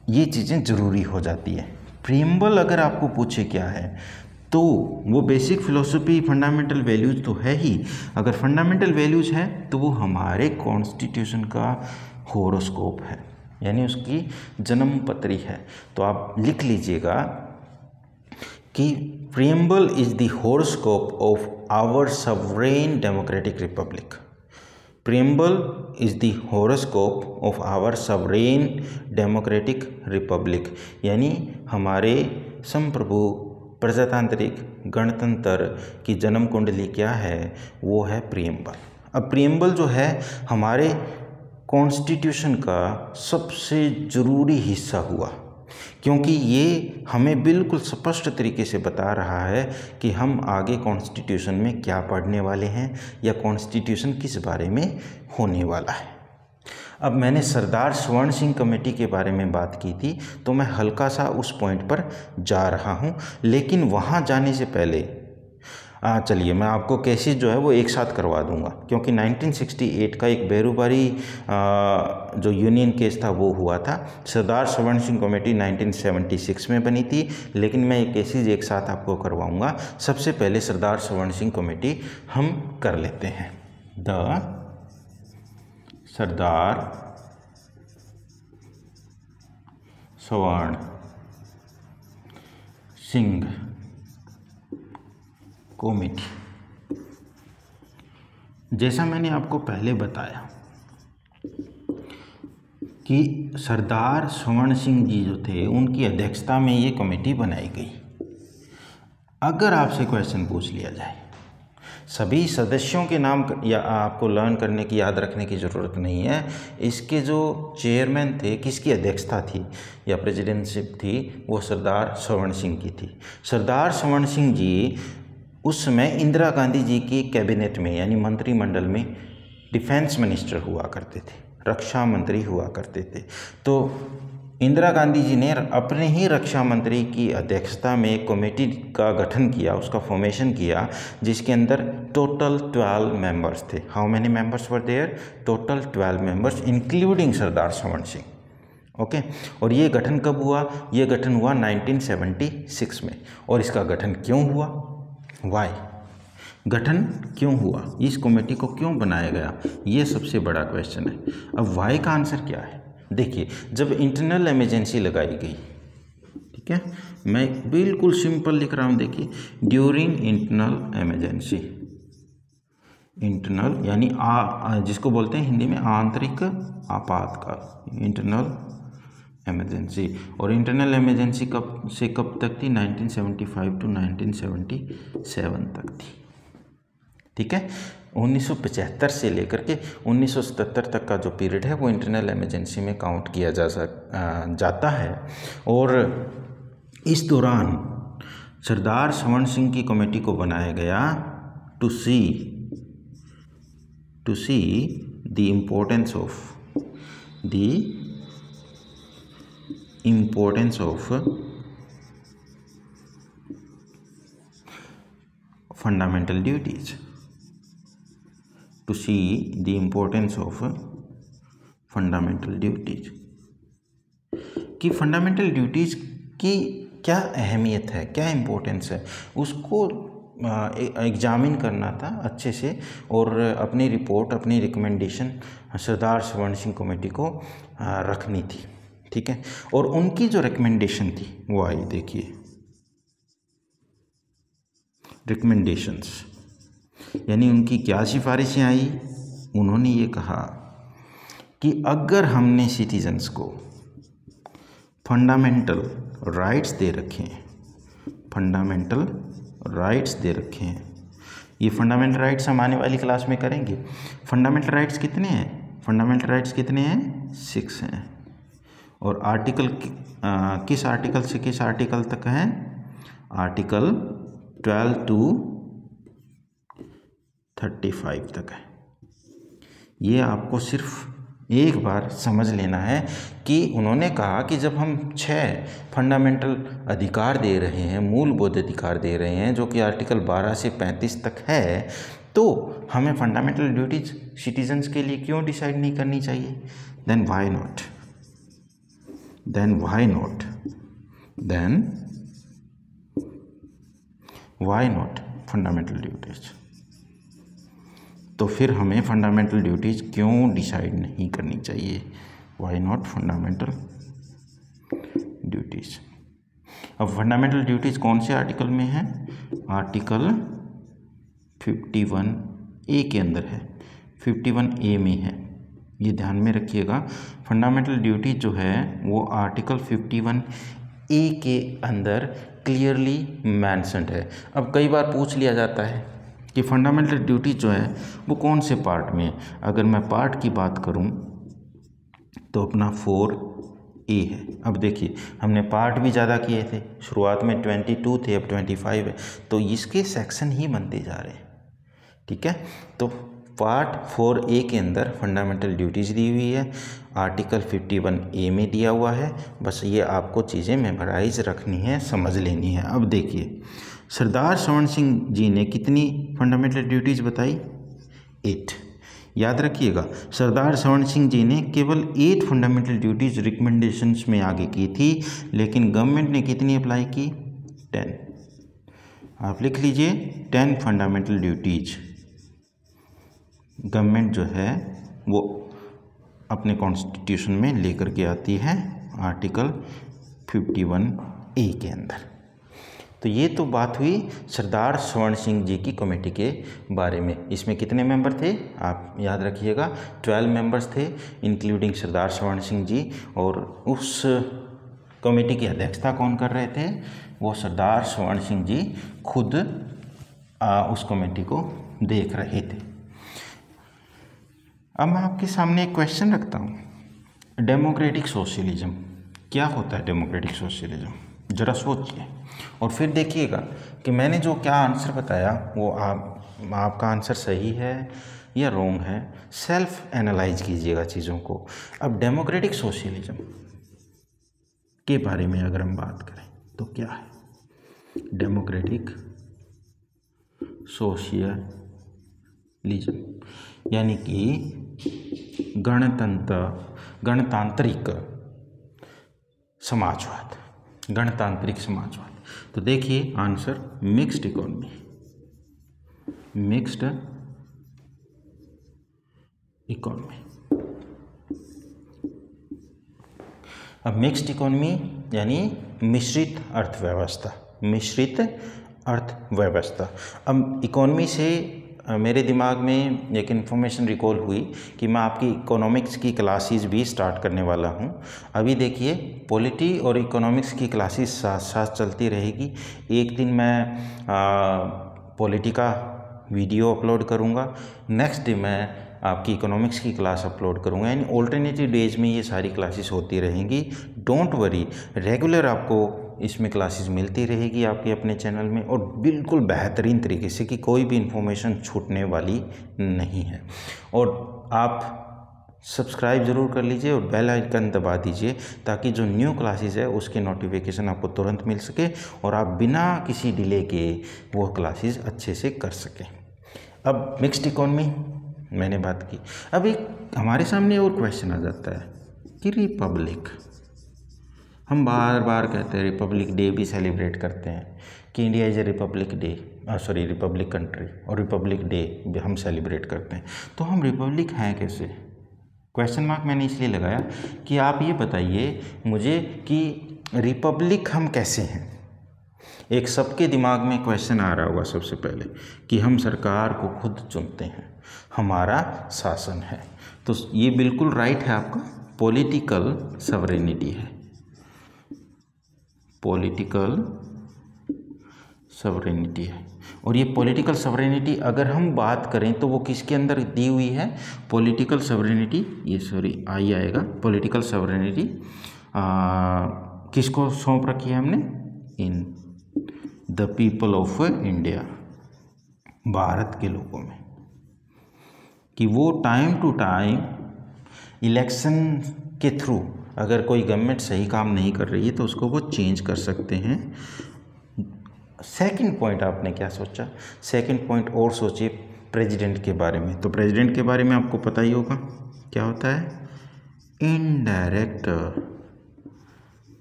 ये चीज़ें ज़रूरी हो जाती है। प्रीएम्बल अगर आपको पूछे क्या है, तो वो बेसिक फिलॉसफी फंडामेंटल वैल्यूज़ तो है ही। अगर फंडामेंटल वैल्यूज़ है तो वो हमारे कॉन्स्टिट्यूशन का होरोस्कोप है, यानी उसकी जन्मपत्री है। तो आप लिख लीजिएगा कि preamble is the horoscope of our sovereign democratic republic. Preamble is the horoscope of our sovereign democratic republic, यानी हमारे संप्रभु प्रजातांत्रिक गणतंत्र की जन्म कुंडली क्या है, वो है प्रीएम्बल। अब प्रीएम्बल जो है हमारे कॉन्स्टिट्यूशन का सबसे ज़रूरी हिस्सा हुआ, क्योंकि ये हमें बिल्कुल स्पष्ट तरीके से बता रहा है कि हम आगे कॉन्स्टिट्यूशन में क्या पढ़ने वाले हैं या कॉन्स्टिट्यूशन किस बारे में होने वाला है। अब मैंने सरदार स्वर्ण सिंह कमेटी के बारे में बात की थी, तो मैं हल्का सा उस पॉइंट पर जा रहा हूँ, लेकिन वहाँ जाने से पहले चलिए मैं आपको केसेस जो है वो एक साथ करवा दूंगा, क्योंकि 1968 का एक बेरूबारी जो यूनियन केस था वो हुआ था। सरदार स्वर्ण सिंह कमेटी 1976 में बनी थी, लेकिन मैं ये केसेस एक साथ आपको करवाऊंगा। सबसे पहले सरदार स्वर्ण सिंह कमेटी हम कर लेते हैं। The Sardar Swaran Singh committee, जैसा मैंने आपको पहले बताया कि सरदार स्वर्ण सिंह जी जो थे उनकी अध्यक्षता में ये कमेटी बनाई गई। अगर आपसे क्वेश्चन पूछ लिया जाए, सभी सदस्यों के नाम या आपको लर्न करने की, याद रखने की ज़रूरत नहीं है। इसके जो चेयरमैन थे, किसकी अध्यक्षता थी या प्रेसिडेंटशिप थी, वो सरदार स्वर्ण सिंह की थी। सरदार स्वर्ण सिंह जी उस समय इंदिरा गांधी जी की कैबिनेट में यानी मंत्रिमंडल में डिफेंस मिनिस्टर हुआ करते थे, रक्षा मंत्री हुआ करते थे। तो इंदिरा गांधी जी ने अपने ही रक्षा मंत्री की अध्यक्षता में एक कमेटी का गठन किया, उसका फॉर्मेशन किया, जिसके अंदर टोटल 12 मेंबर्स थे। How many members were there? Total 12 members including Sardar Swaran Singh. Okay, और ये गठन कब हुआ? ये गठन हुआ 1976 में। और इसका गठन क्यों हुआ? वाई, गठन क्यों हुआ, इस कमेटी को क्यों बनाया गया, ये सबसे बड़ा क्वेश्चन है। अब वाई का आंसर क्या है? देखिए, जब इंटरनल इमरजेंसी लगाई गई, ठीक है, मैं बिल्कुल सिंपल लिख रहा हूँ, देखिए, ड्यूरिंग इंटरनल इमरजेंसी, इंटरनल यानी जिसको बोलते हैं हिंदी में आंतरिक आपातकाल, इंटरनल इमरजेंसी। और इंटरनल इमरजेंसी कब से कब तक थी? 1975 टू 1977 तक थी, ठीक है। 1975 से लेकर के 1977 तक का जो पीरियड है वो इंटरनल इमरजेंसी में काउंट किया जाता है। और इस दौरान सरदार स्वर्ण सिंह की कमेटी को बनाया गया to see the importance of fundamental duties, to see the importance of fundamental duties, कि फंडामेंटल ड्यूटीज की क्या अहमियत है, क्या इम्पोर्टेंस है, उसको एग्जामिन करना था अच्छे से, और अपनी रिपोर्ट, अपनी रिकमेंडेशन सरदार स्वर्ण सिंह कमेटी को रखनी थी, ठीक है। और उनकी जो रिकमेंडेशन थी वो आई, देखिए, रिकमेंडेशंस, यानी उनकी क्या सिफारिशें आई। उन्होंने ये कहा कि अगर हमने सिटीजन्स को फंडामेंटल राइट्स दे रखे हैं, फंडामेंटल राइट्स दे रखे हैं, ये फंडामेंटल राइट्स हम आने वाली क्लास में करेंगे। फंडामेंटल राइट्स कितने हैं? फंडामेंटल राइट्स कितने हैं? 6 हैं। और आर्टिकल किस आर्टिकल से किस आर्टिकल तक हैं? आर्टिकल 12 टू 35 तक है। ये आपको सिर्फ एक बार समझ लेना है कि उन्होंने कहा कि जब हम 6 फंडामेंटल अधिकार दे रहे हैं, मूलभूत अधिकार दे रहे हैं, जो कि आर्टिकल 12 से 35 तक है, तो हमें फंडामेंटल ड्यूटीज सिटीजन्स के लिए क्यों डिसाइड नहीं करनी चाहिए? Then why not, why not fundamental duties? तो फिर हमें फंडामेंटल ड्यूटीज क्यों डिसाइड नहीं करनी चाहिए? Why not fundamental duties? अब फंडामेंटल ड्यूटीज कौन से आर्टिकल में है? आर्टिकल 51A के अंदर है, 51A में है, ये ध्यान में रखिएगा। फंडामेंटल ड्यूटी जो है वो आर्टिकल 51A के अंदर क्लियरली मेंशन्ड है। अब कई बार पूछ लिया जाता है कि फंडामेंटल ड्यूटी जो है वो कौन से पार्ट में है। अगर मैं पार्ट की बात करूं तो अपना 4A है। अब देखिए हमने पार्ट भी ज़्यादा किए थे, शुरुआत में 22 थे, अब 25 है, तो इसके सेक्शन ही बनते जा रहे हैं। ठीक है, तो पार्ट 4A के अंदर फंडामेंटल ड्यूटीज़ दी हुई है, आर्टिकल 51A में दिया हुआ है। बस ये आपको चीज़ें मेमोराइज रखनी है, समझ लेनी है। अब देखिए सरदार स्वर्ण सिंह जी ने कितनी फंडामेंटल ड्यूटीज़ बताई? 8। याद रखिएगा, सरदार स्वर्ण सिंह जी ने केवल 8 फंडामेंटल ड्यूटीज़ रिकमेंडेशंस में आगे की थी, लेकिन गवर्नमेंट ने कितनी अप्लाई की? 10। आप लिख लीजिए 10 फंडामेंटल ड्यूटीज़ गवर्नमेंट जो है वो अपने कॉन्स्टिट्यूशन में लेकर के आती है आर्टिकल 51A के अंदर। तो ये तो बात हुई सरदार स्वर्ण सिंह जी की कमेटी के बारे में। इसमें कितने मेंबर थे आप याद रखिएगा? 12 मेंबर्स थे, इंक्लूडिंग सरदार स्वर्ण सिंह जी। और उस कमेटी की अध्यक्षता कौन कर रहे थे? वो सरदार स्वर्ण सिंह जी खुद उस कमेटी को देख रहे थे। अब मैं आपके सामने एक क्वेश्चन रखता हूँ, डेमोक्रेटिक सोशलिज्म क्या होता है? डेमोक्रेटिक सोशलिज्म ज़रा सोचिए और फिर देखिएगा कि मैंने जो क्या आंसर बताया वो आपका आंसर सही है या रॉन्ग है। सेल्फ एनालाइज कीजिएगा चीज़ों को। अब डेमोक्रेटिक सोशलिज्म के बारे में अगर हम बात करें तो क्या है? डेमोक्रेटिक सोशलिज्म यानी कि गणतांत्रिक समाजवाद, गणतांत्रिक समाजवाद। तो देखिए answer mixed economy, mixed economy. अब मिक्स्ड इकोनॉमी यानी मिश्रित अर्थव्यवस्था, मिश्रित अर्थव्यवस्था। अब इकोनॉमी से मेरे दिमाग में एक इन्फॉर्मेशन रिकॉल हुई कि मैं आपकी इकोनॉमिक्स की क्लासेस भी स्टार्ट करने वाला हूं। अभी देखिए पॉलिटी और इकोनॉमिक्स की क्लासेस साथ साथ चलती रहेगी। एक दिन मैं पॉलिटी का वीडियो अपलोड करूंगा, नेक्स्ट डे मैं आपकी इकोनॉमिक्स की क्लास अपलोड करूंगा, यानी ऑल्टरनेटिव डेज में ये सारी क्लासेस होती रहेंगी। डोंट वरी, रेगुलर आपको इसमें क्लासेस मिलती रहेगी आपके अपने चैनल में, और बिल्कुल बेहतरीन तरीके से कि कोई भी इंफॉर्मेशन छूटने वाली नहीं है। और आप सब्सक्राइब ज़रूर कर लीजिए और बेल आइकन दबा दीजिए ताकि जो न्यू क्लासेस है उसके नोटिफिकेशन आपको तुरंत मिल सके और आप बिना किसी डिले के वो क्लासेस अच्छे से कर सकें। अब मिक्स्ड इकोनॉमी मैंने बात की। अब एक हमारे सामने और क्वेश्चन आ जाता है कि रिपब्लिक, हम बार बार कहते हैं रिपब्लिक डे भी सेलिब्रेट करते हैं कि India is a Republic day, Republic country, और रिपब्लिक डे भी हम सेलिब्रेट करते हैं। तो हम रिपब्लिक हैं कैसे? क्वेश्चन मार्क मैंने इसलिए लगाया कि आप ये बताइए मुझे कि रिपब्लिक हम कैसे हैं। एक सबके दिमाग में क्वेश्चन आ रहा होगा सबसे पहले कि हम सरकार को खुद चुनते हैं, हमारा शासन है। तो ये बिल्कुल राइट है आपका, पॉलिटिकल सॉवरेनिटी है, पॉलिटिकल सॉवरेनिटी है। और ये पॉलिटिकल सॉवरेनिटी अगर हम बात करें तो वो किसके अंदर दी हुई है? पॉलिटिकल सॉवरेनिटी, ये आएगा पॉलिटिकल सॉवरेनिटी किसको सौंप रखी है हमने? In the people of India, Bharat के लोगों में, कि वो टाइम टू टाइम इलेक्शन के थ्रू अगर कोई गवर्नमेंट सही काम नहीं कर रही है तो उसको वो चेंज कर सकते हैं। सेकंड पॉइंट आपने क्या सोचा? सेकंड पॉइंट और सोचिए प्रेसिडेंट के बारे में। तो प्रेसिडेंट के बारे में आपको पता ही होगा क्या होता है? Indirect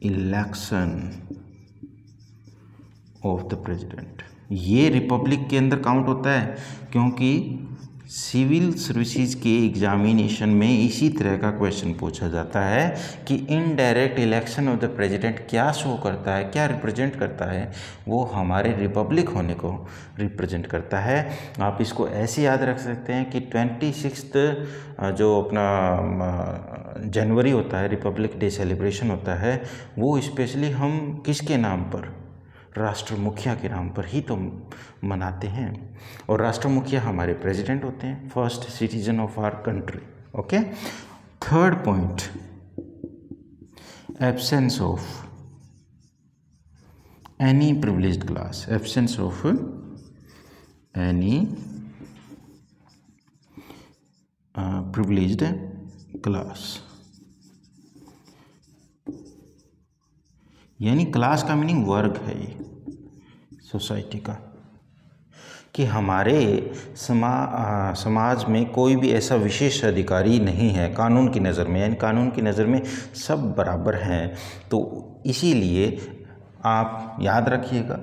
election of the president. ये रिपब्लिक के अंदर काउंट होता है, क्योंकि सिविल सर्विसेज के एग्जामिनेशन में इसी तरह का क्वेश्चन पूछा जाता है कि indirect election of the president क्या शो करता है, क्या रिप्रेजेंट करता है। वो हमारे रिपब्लिक होने को रिप्रेजेंट करता है। आप इसको ऐसे याद रख सकते हैं कि 26 जो अपना जनवरी होता है, रिपब्लिक डे सेलिब्रेशन होता है, वो स्पेशली हम किसके नाम पर, राष्ट्र मुखिया के नाम पर ही तो मनाते हैं। और राष्ट्र मुखिया हमारे प्रेसिडेंट होते हैं, first citizen of our country. Okay. Third point, absence of any privileged class, absence of any privileged class, यानी क्लास का मीनिंग वर्ग है ये सोसाइटी का, कि हमारे समाज में कोई भी ऐसा विशेष अधिकारी नहीं है कानून की नज़र में, यानी कानून की नज़र में सब बराबर हैं। तो इसीलिए आप याद रखिएगा,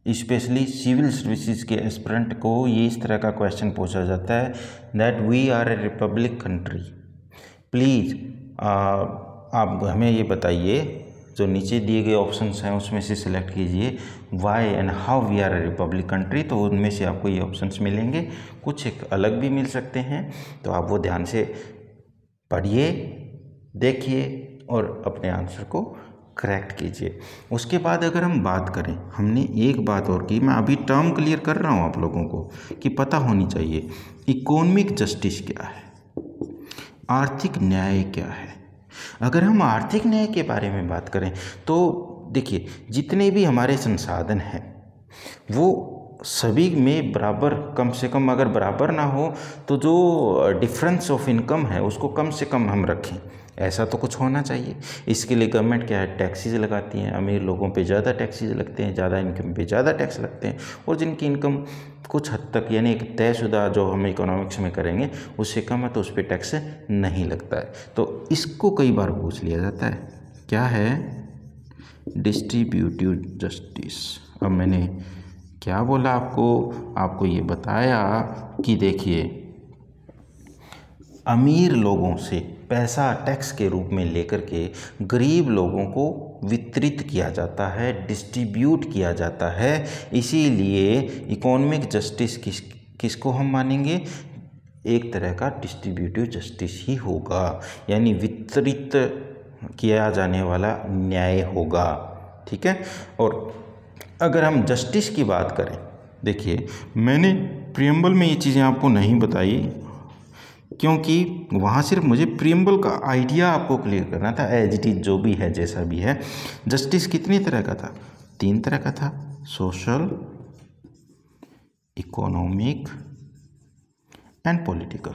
स्पेशली सिविल सर्विसेज के एस्पिरेंट को ये इस तरह का क्वेश्चन पूछा जाता है that we are a republic country. Please आप हमें ये बताइए, जो नीचे दिए गए ऑप्शंस हैं उसमें से सिलेक्ट कीजिए why and how we are a republic country. तो उनमें से आपको ये ऑप्शंस मिलेंगे, कुछ एक अलग भी मिल सकते हैं, तो आप वो ध्यान से पढ़िए, देखिए और अपने आंसर को करेक्ट कीजिए। उसके बाद अगर हम बात करें, हमने एक बात और की, मैं अभी टर्म क्लियर कर रहा हूँ आप लोगों को कि पता होनी चाहिए, इकोनॉमिक जस्टिस क्या है, आर्थिक न्याय क्या है। अगर हम आर्थिक न्याय के बारे में बात करें तो देखिए, जितने भी हमारे संसाधन हैं वो सभी में बराबर, कम से कम अगर बराबर ना हो तो जो डिफरेंस ऑफ इनकम है उसको कम से कम हम रखें, ऐसा तो कुछ होना चाहिए। इसके लिए गवर्नमेंट क्या है, टैक्सेस लगाती हैं। अमीर लोगों पे ज़्यादा टैक्सेस लगते हैं, ज़्यादा इनकम पे ज़्यादा टैक्स लगते हैं, और जिनकी इनकम कुछ हद तक यानी एक तयशुदा जो हम इकोनॉमिक्स में करेंगे उससे कम है तो उस पर टैक्स नहीं लगता है। तो इसको कई बार पूछ लिया जाता है, क्या है डिस्ट्रीब्यूटिव जस्टिस। अब मैंने क्या बोला आपको ये बताया कि देखिए, अमीर लोगों से पैसा टैक्स के रूप में लेकर के गरीब लोगों को वितरित किया जाता है, डिस्ट्रीब्यूट किया जाता है। इसीलिए इकोनॉमिक जस्टिस किसको हम मानेंगे, एक तरह का डिस्ट्रीब्यूटिव जस्टिस ही होगा, यानी वितरित किया जाने वाला न्याय होगा। ठीक है। और अगर हम जस्टिस की बात करें, देखिए मैंने प्रीएम्बल में ये चीज़ें आपको नहीं बताई क्योंकि वहाँ सिर्फ मुझे प्रीएम्बल का आइडिया आपको क्लियर करना था, एज इट इज जो भी है जैसा भी है। जस्टिस कितनी तरह का था, 3 तरह का था, सोशल, इकोनॉमिक एंड पॉलिटिकल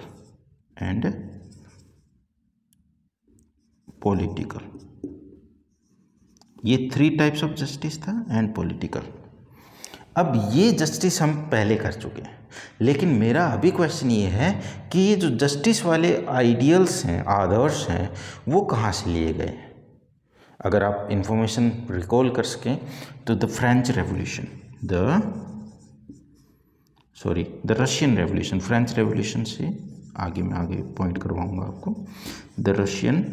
ये 3 टाइप्स ऑफ जस्टिस था एंड पॉलिटिकल। अब ये जस्टिस हम पहले कर चुके हैं, लेकिन मेरा अभी क्वेश्चन ये है कि ये जो जस्टिस वाले आइडियल्स हैं, आदर्श हैं, वो कहाँ से लिए गए हैं। अगर आप इंफॉर्मेशन रिकॉल कर सकें तो the Russian revolution, French revolution से मैं आगे पॉइंट करवाऊंगा आपको, द रशियन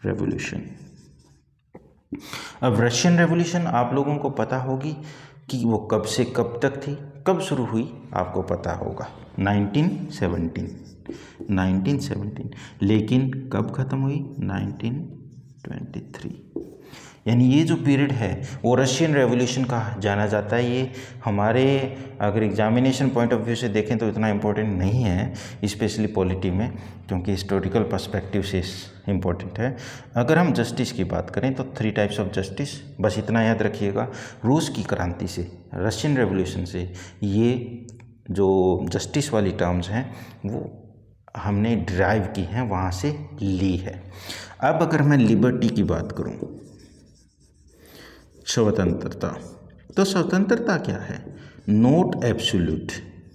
रेवोल्यूशन। अब रशियन रेवोल्यूशन आप लोगों को पता होगी कि वो कब से कब तक थी, कब शुरू हुई आपको पता होगा, 1917, लेकिन कब ख़त्म हुई, 1923। यानी ये जो पीरियड है वो रशियन रेवोल्यूशन कहा जाना जाता है। ये हमारे अगर एग्जामिनेशन पॉइंट ऑफ व्यू से देखें तो इतना इम्पोर्टेंट नहीं है, स्पेशली पॉलिटी में, क्योंकि हिस्टोरिकल पर्सपेक्टिव से इम्पोर्टेंट है। अगर हम जस्टिस की बात करें तो 3 टाइप्स ऑफ जस्टिस, बस इतना याद रखिएगा, रूस की क्रांति से, रशियन रेवोल्यूशन से ये जो जस्टिस वाली टर्म्स हैं वो हमने ड्राइव की हैं, वहाँ से ली है। अब अगर मैं लिबर्टी की बात करूँ, स्वतंत्रता, तो स्वतंत्रता क्या है, नॉट एब्सोल्यूट,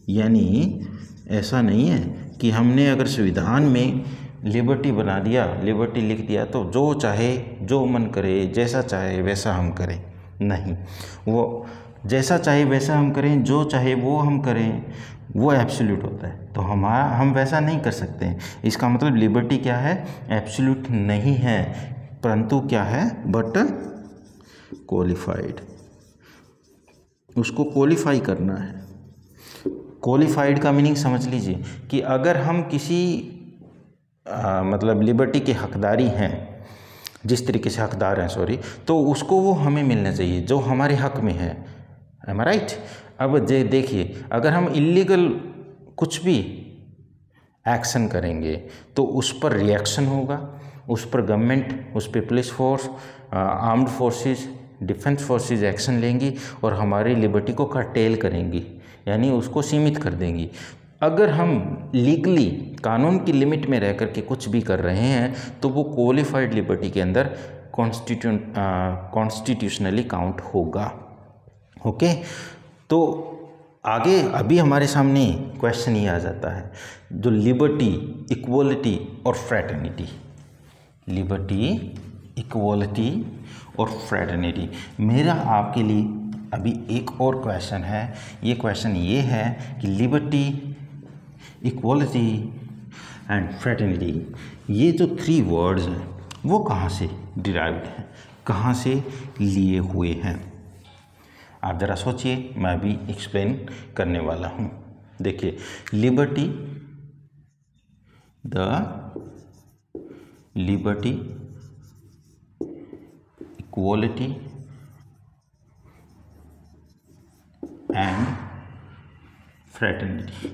यानी ऐसा नहीं है कि हमने अगर संविधान में लिबर्टी बना दिया, लिबर्टी लिख दिया तो जो चाहे जो मन करे जैसा चाहे वैसा हम करें, नहीं, वो जैसा चाहे वैसा हम करें, जो चाहे वो हम करें, वो एब्सोल्यूट होता है। तो हम वैसा नहीं कर सकते हैं। इसका मतलब लिबर्टी क्या है, एब्सोल्यूट नहीं है, परंतु क्या है, बट क्वालिफाइड। उसको क्वालिफाई करना है। क्वालिफाइड का मीनिंग समझ लीजिए कि अगर हम किसी मतलब लिबर्टी के हकदारी हैं, जिस तरीके से हकदार हैं सॉरी, तो उसको वो हमें मिलना चाहिए जो हमारे हक में है। एम आई राइट। अब देखिए, अगर हम इलीगल कुछ भी एक्शन करेंगे तो उस पर रिएक्शन होगा, उस पर गवर्नमेंट, उस पर police force, armed forces, defence forces action लेंगी और हमारी लिबर्टी को कर्टेल करेंगी, यानी उसको सीमित कर देंगी। अगर हम लीगली कानून की लिमिट में रह करके कुछ भी कर रहे हैं तो वो क्वालिफाइड लिबर्टी के अंदर कॉन्स्टिट्यूशनली काउंट होगा। ओके, तो आगे अभी हमारे सामने क्वेश्चन ये आ जाता है, जो लिबर्टी, इक्वलिटी और फ्रेटर्निटी, लिबर्टी, इक्वलिटी और फ्रेटर्निटी। मेरा आपके लिए अभी एक और क्वेश्चन है। ये क्वेश्चन ये है कि लिबर्टी, इक्वलिटी एंड फ्रेटर्निटी, ये जो 3 वर्ड्स हैं वो कहाँ से डिराइव्ड हैं, कहाँ से लिए हुए हैं? आप ज़रा सोचिए, मैं अभी एक्सप्लेन करने वाला हूँ। देखिए, liberty, liberty, equality and fraternity,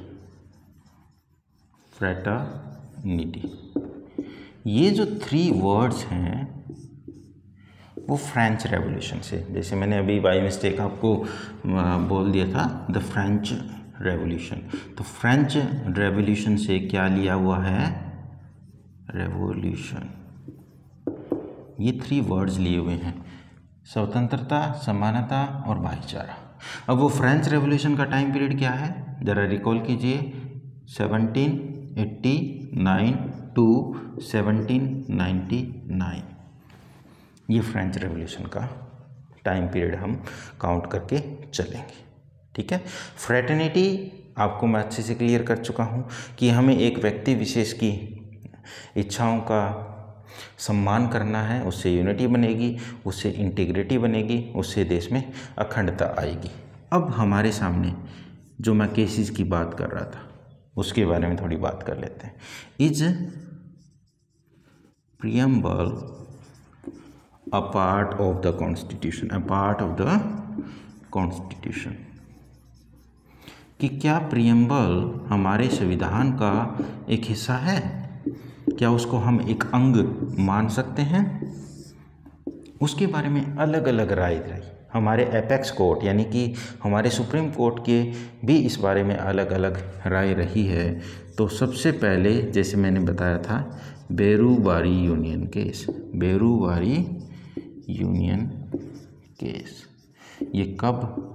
ये जो 3 वर्ड्स हैं वो फ्रेंच रेवोल्यूशन से, जैसे मैंने अभी बाय मिस्टेक आपको बोल दिया था द फ्रेंच रेवोल्यूशन, तो फ्रेंच रेवोल्यूशन से क्या लिया हुआ है, रेवोल्यूशन। ये 3 वर्ड्स लिए हुए हैं, स्वतंत्रता, समानता और भाईचारा। अब वो फ्रेंच रेवोल्यूशन का टाइम पीरियड क्या है, ज़रा रिकॉल कीजिए, 1789 टू 1799, ये फ्रेंच रेवोल्यूशन का टाइम पीरियड हम काउंट करके चलेंगे। ठीक है। फ्रेटर्निटी आपको मैं अच्छे से क्लियर कर चुका हूँ कि हमें एक व्यक्ति विशेष की इच्छाओं का सम्मान करना है, उससे यूनिटी बनेगी, उससे इंटीग्रिटी बनेगी, उससे देश में अखंडता आएगी। अब हमारे सामने जो मैं केसेस की बात कर रहा था उसके बारे में थोड़ी बात कर लेते हैं। Is preamble a part of the constitution, a part of the constitution, कि क्या प्रीएम्बल हमारे संविधान का एक हिस्सा है, क्या उसको हम एक अंग मान सकते हैं? उसके बारे में अलग अलग राय रही। हमारे एपेक्स कोर्ट यानी कि हमारे सुप्रीम कोर्ट के भी इस बारे में अलग अलग राय रही है। तो सबसे पहले जैसे मैंने बताया था, Berubari union case, Berubari union case, ये कब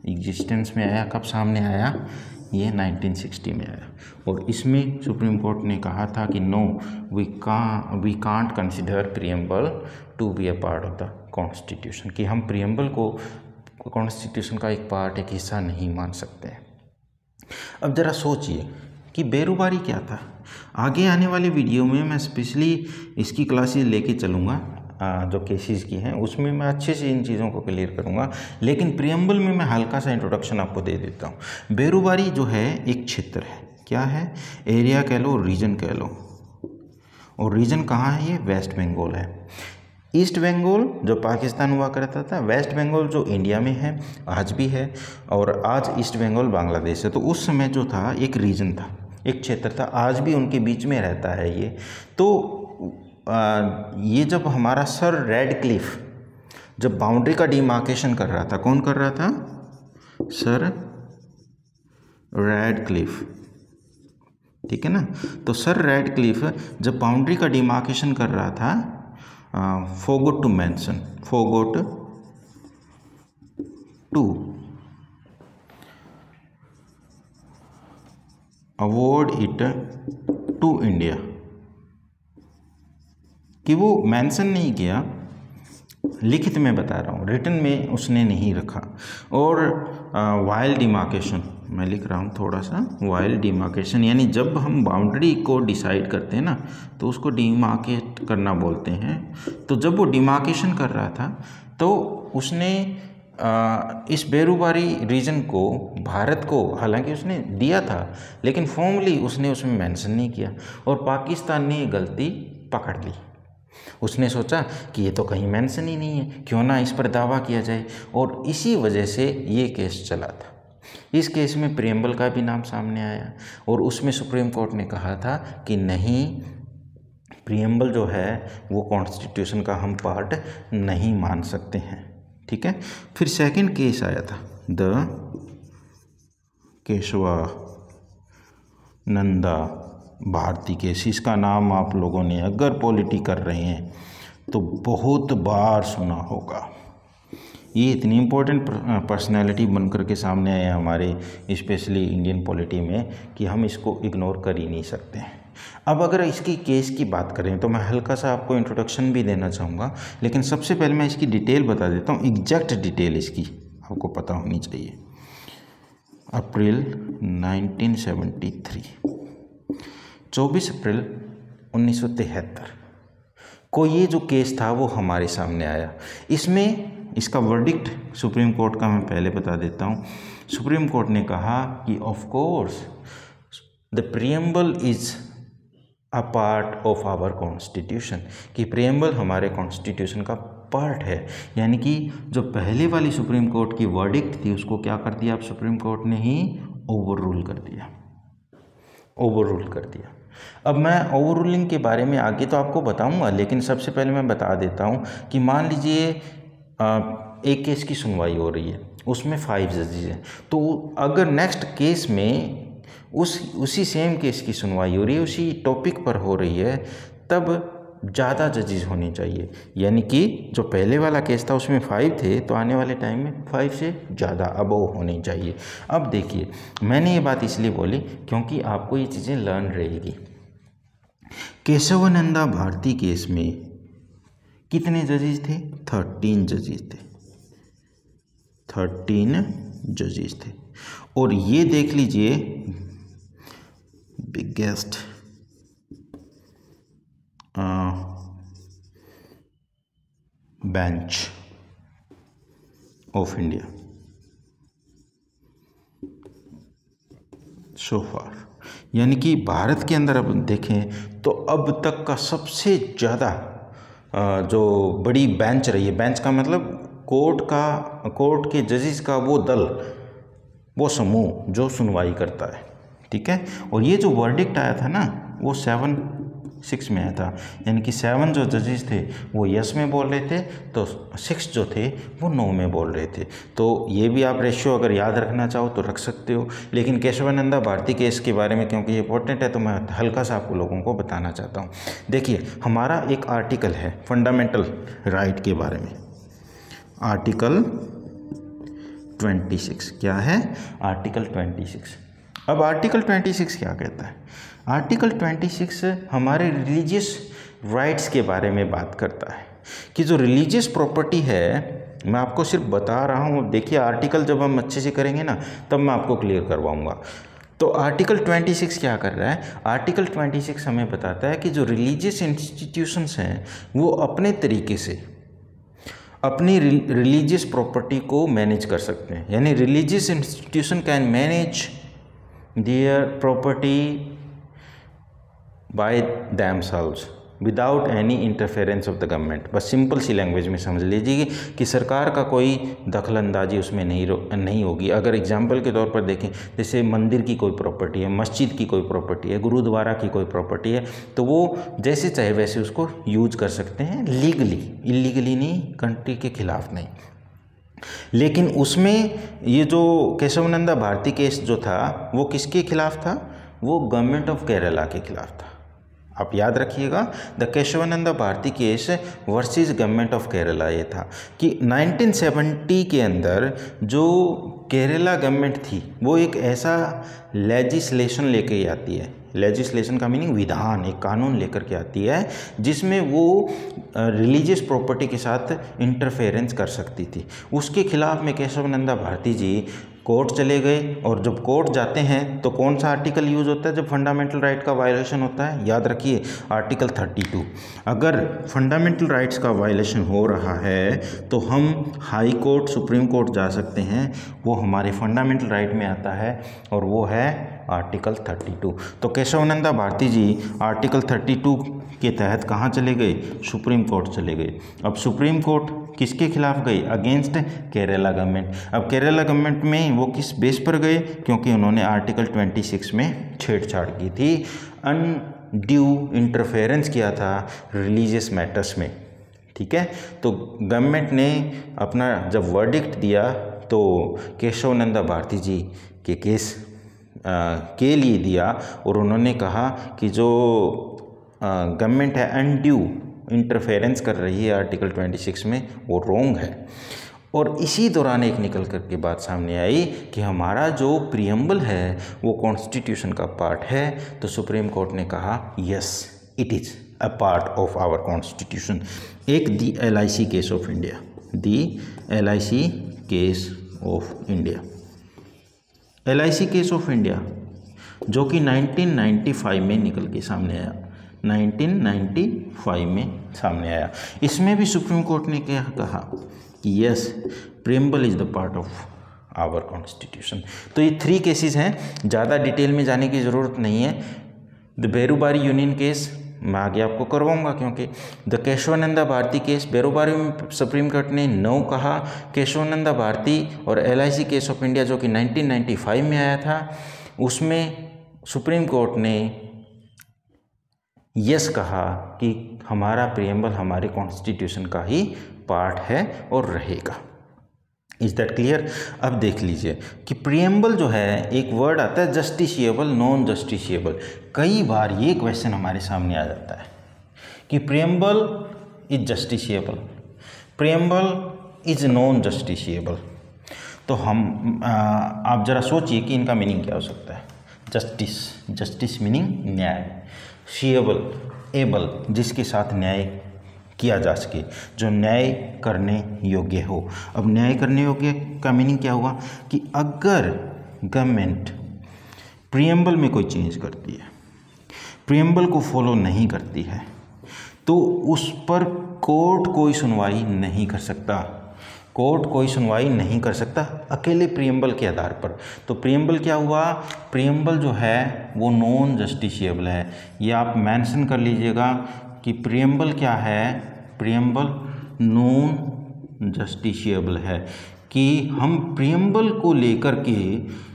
एग्जिस्टेंस में आया, कब सामने आया? ये 1960 में आया और इसमें सुप्रीम कोर्ट ने कहा था कि no, we can't consider preamble to be a part of the constitution, कि हम प्रीएम्बल को कॉन्स्टिट्यूशन का एक पार्ट, एक हिस्सा नहीं मान सकते हैं। अब ज़रा सोचिए कि बेरूबारी क्या था। आगे आने वाले वीडियो में मैं स्पेशली इसकी क्लासेस लेके चलूँगा, जो केसेस की हैं उसमें मैं अच्छे से इन चीज़ों को क्लियर करूँगा, लेकिन प्रीएम्बल में मैं हल्का सा इंट्रोडक्शन आपको दे देता हूँ। बेरूबारी जो है एक क्षेत्र है, क्या है, एरिया कह लो, रीजन कह लो, और रीजन कहाँ है? ये वेस्ट बंगाल है। ईस्ट बंगाल जो पाकिस्तान हुआ करता था, वेस्ट बंगाल जो इंडिया में है, आज भी है, और आज ईस्ट बंगाल बांग्लादेश है। तो उस समय जो था एक रीजन था, एक क्षेत्र था, आज भी उनके बीच में रहता है ये। तो ये जब हमारा सर रेडक्लिफ जब बाउंड्री का डिमार्केशन कर रहा था, कौन कर रहा था? सर रेडक्लिफ, ठीक है ना। तो सर रेडक्लिफ जब बाउंड्री का डिमार्केशन कर रहा था, forgot to mention, forgot to award it to India, कि वो मेंशन नहीं किया लिखित में बता रहा हूँ, रिटन में उसने नहीं रखा। और वाइल डिमार्केशन मैं लिख रहा हूँ थोड़ा सा, वाइल डिमार्केशन यानी जब हम बाउंड्री को डिसाइड करते हैं ना तो उसको डिमार्केट करना बोलते हैं। तो जब वो डिमार्केशन कर रहा था तो उसने इस बेरुबारी रीजन को भारत को हालांकि उसने दिया था, लेकिन फॉर्मली उसने उसमें मेंशन नहीं किया और पाकिस्तान ने ये गलती पकड़ ली। उसने सोचा कि ये तो कहीं मेंशन ही नहीं है, क्यों ना इस पर दावा किया जाए, और इसी वजह से ये केस चला था। इस केस में प्रियम्बल का भी नाम सामने आया और उसमें सुप्रीम कोर्ट ने कहा था कि नहीं, प्रियम्बल जो है वो कॉन्स्टिट्यूशन का हम पार्ट नहीं मान सकते हैं। ठीक है। फिर सेकंड केस आया था द केशवानंदा भारती केस। इसका नाम आप लोगों ने अगर पॉलिटी कर रहे हैं तो बहुत बार सुना होगा। ये इतनी इम्पोर्टेंट पर्सनैलिटी बनकर के सामने आए हमारे स्पेशली इंडियन पॉलिटी में कि हम इसको इग्नोर कर ही नहीं सकते हैं। अब अगर इसकी केस की बात करें तो मैं हल्का सा आपको इंट्रोडक्शन भी देना चाहूँगा, लेकिन सबसे पहले मैं इसकी डिटेल बता देता हूँ। एग्जैक्ट डिटेल इसकी आपको पता होनी चाहिए। अप्रैल 1973, 24 अप्रैल 1973 को ये जो केस था वो हमारे सामने आया। इसमें इसका वर्डिक्ट सुप्रीम कोर्ट का मैं पहले बता देता हूँ। सुप्रीम कोर्ट ने कहा कि of course the preamble is a part of our constitution, कि प्रियम्बल हमारे कॉन्स्टिट्यूशन का पार्ट है। यानी कि जो पहले वाली सुप्रीम कोर्ट की वर्डिक्ट थी उसको क्या कर दिया, अब सुप्रीम कोर्ट ने ही ओवर रूल कर दिया, ओवर रूल कर दिया। अब मैं ओवर रूलिंग के बारे में आगे तो आपको बताऊंगा, लेकिन सबसे पहले मैं बता देता हूं कि मान लीजिए एक केस की सुनवाई हो रही है, उसमें 5 जजेस हैं, तो अगर नेक्स्ट केस में उसी सेम केस की सुनवाई हो रही है, उसी टॉपिक पर हो रही है, तब ज़्यादा जजेस होने चाहिए। यानी कि जो पहले वाला केस था उसमें 5 थे, तो आने वाले टाइम में 5 से ज़्यादा अबव होने चाहिए। अब देखिए, मैंने ये बात इसलिए बोली क्योंकि आपको ये चीज़ें लर्न रहेगी। केशवानंदा भारती केस में कितने जजेस थे? 13 जजेस थे, 13 जजेस थे। और ये देख लीजिए biggest bench of India so far, यानी कि भारत के अंदर अब देखें तो अब तक का सबसे ज़्यादा जो बड़ी बेंच रही है, बेंच का मतलब कोर्ट के जजेस का वो दल, वो समूह जो सुनवाई करता है। ठीक है। और ये जो वर्डिक्ट आया था ना वो 7-6 में आया था, यानी कि 7 जो जजेस थे वो यस में बोल रहे थे, तो 6 जो थे वो नो में बोल रहे थे। तो ये भी आप रेशियो अगर याद रखना चाहो तो रख सकते हो, लेकिन केशवानंदा भारती केस के बारे में क्योंकि ये इंपॉर्टेंट है तो मैं हल्का सा आपको लोगों को बताना चाहता हूँ। देखिए, हमारा एक आर्टिकल है फंडामेंटल राइट के बारे में, आर्टिकल 26। क्या है? आर्टिकल 26। अब आर्टिकल 26 क्या कहता है? आर्टिकल 26 हमारे रिलीजियस राइट्स के बारे में बात करता है कि जो रिलीजियस प्रॉपर्टी है, मैं आपको सिर्फ बता रहा हूँ। देखिए, आर्टिकल जब हम अच्छे से करेंगे ना तब मैं आपको क्लियर करवाऊँगा। तो आर्टिकल 26 क्या कर रहा है? आर्टिकल 26 हमें बताता है कि जो रिलीजियस इंस्टीट्यूशंस हैं वो अपने तरीके से अपनी रिलीजियस प्रॉपर्टी को मैनेज कर सकते हैं। यानी religious institution can manage their property by themselves without any interference of the government. बस सिंपल सी लैंग्वेज में समझ लीजिए कि सरकार का कोई दखलंदाजी उसमें नहीं होगी। अगर एग्जाम्पल के तौर पर देखें, जैसे मंदिर की कोई प्रॉपर्टी है, मस्जिद की कोई प्रॉपर्टी है, गुरुद्वारा की कोई प्रॉपर्टी है, तो वो जैसे चाहे वैसे उसको यूज कर सकते हैं लीगली, इलीगली नहीं, कंट्री के खिलाफ नहीं। लेकिन उसमें ये जो केशवानंदा भारती केस जो था वो किसके खिलाफ था? वो गवर्नमेंट ऑफ केरला के खिलाफ था। आप याद रखिएगा, the Kesavananda Bharati case versus government of Kerala ये था कि 1970 के अंदर जो केरला गवर्नमेंट थी वो एक ऐसा लेजिस्लेशन लेके आती है, लेजिस्लेशन का मीनिंग विधान, एक कानून लेकर के आती है जिसमें वो रिलीजियस प्रॉपर्टी के साथ इंटरफेरेंस कर सकती थी। उसके खिलाफ में केशवानंद भारती जी कोर्ट चले गए, और जब कोर्ट जाते हैं तो कौन सा आर्टिकल यूज़ होता है जब फंडामेंटल राइट का वायलेशन होता है? याद रखिए, आर्टिकल 32। अगर फंडामेंटल राइट्स का वायलेशन हो रहा है तो हम हाई कोर्ट, सुप्रीम कोर्ट जा सकते हैं, वो हमारे फंडामेंटल राइट में आता है, और वो है आर्टिकल 32। तो केशवानंद भारती जी आर्टिकल 32 के तहत कहाँ चले गए? सुप्रीम कोर्ट चले गए। अब सुप्रीम कोर्ट किसके खिलाफ गई? Against Kerala government. अब केरला गवर्नमेंट में वो किस बेस पर गए? क्योंकि उन्होंने आर्टिकल 26 में छेड़छाड़ की थी, अनड्यू इंटरफेरेंस किया था रिलीजियस मैटर्स में। ठीक है, तो गवर्नमेंट ने अपना जब वर्डिक्ट दिया तो केशवानंद भारती जी के केस के लिए दिया, और उन्होंने कहा कि जो गवर्नमेंट है अनड्यू इंटरफेरेंस कर रही है आर्टिकल 26 में, वो रॉन्ग है। और इसी दौरान एक निकल कर के बात सामने आई कि हमारा जो प्रीएम्बल है वो कॉन्स्टिट्यूशन का पार्ट है। तो सुप्रीम कोर्ट ने कहा yes, it is a part of our constitution. एक the LIC case of India, the LIC case of India, LIC case of India जो कि 1995 में निकल के सामने आया, 1995 में सामने आया। इसमें भी सुप्रीम कोर्ट ने क्या कहा कि yes, preamble is the part of our constitution. तो ये 3 केसेस हैं, ज़्यादा डिटेल में जाने की ज़रूरत नहीं है। द बेरूबारी यूनियन केस मैं आगे आपको करवाऊंगा, क्योंकि द केशवानंद भारती केस, बेरूबारी में सुप्रीम कोर्ट ने नो कहा। केशवानंद भारती और LIC केस ऑफ इंडिया जो कि 1995 में आया था, उसमें सुप्रीम कोर्ट ने यस कहा कि हमारा प्रीएम्बल हमारे कॉन्स्टिट्यूशन का ही पार्ट है और रहेगा। Is that clear? अब देख लीजिए कि प्रीएम्बल जो है, एक वर्ड आता है जस्टिशिएबल, नॉन जस्टिशिएबल। कई बार ये क्वेश्चन हमारे सामने आ जाता है कि preamble is justiciable, preamble is non justiciable. तो आप ज़रा सोचिए कि इनका मीनिंग क्या हो सकता है। जस्टिस मीनिंग न्याय, शिएबल एबल जिसके साथ न्याय किया जा सके, जो न्याय करने योग्य हो। अब न्याय करने योग्य का मीनिंग क्या होगा कि अगर गवर्नमेंट प्रीएम्बल में कोई चेंज करती है, प्रीएम्बल को फॉलो नहीं करती है, तो उस पर कोर्ट कोई सुनवाई नहीं कर सकता। कोर्ट कोई सुनवाई नहीं कर सकता अकेले प्रीएम्बल के आधार पर। तो प्रीएम्बल क्या हुआ? प्रीएम्बल जो है वो नॉन जस्टिशिएबल है। ये आप मेंशन कर लीजिएगा कि प्रीएम्बल क्या है, प्रीएम्बल नॉन जस्टिशिएबल है, कि हम प्रीएम्बल को लेकर के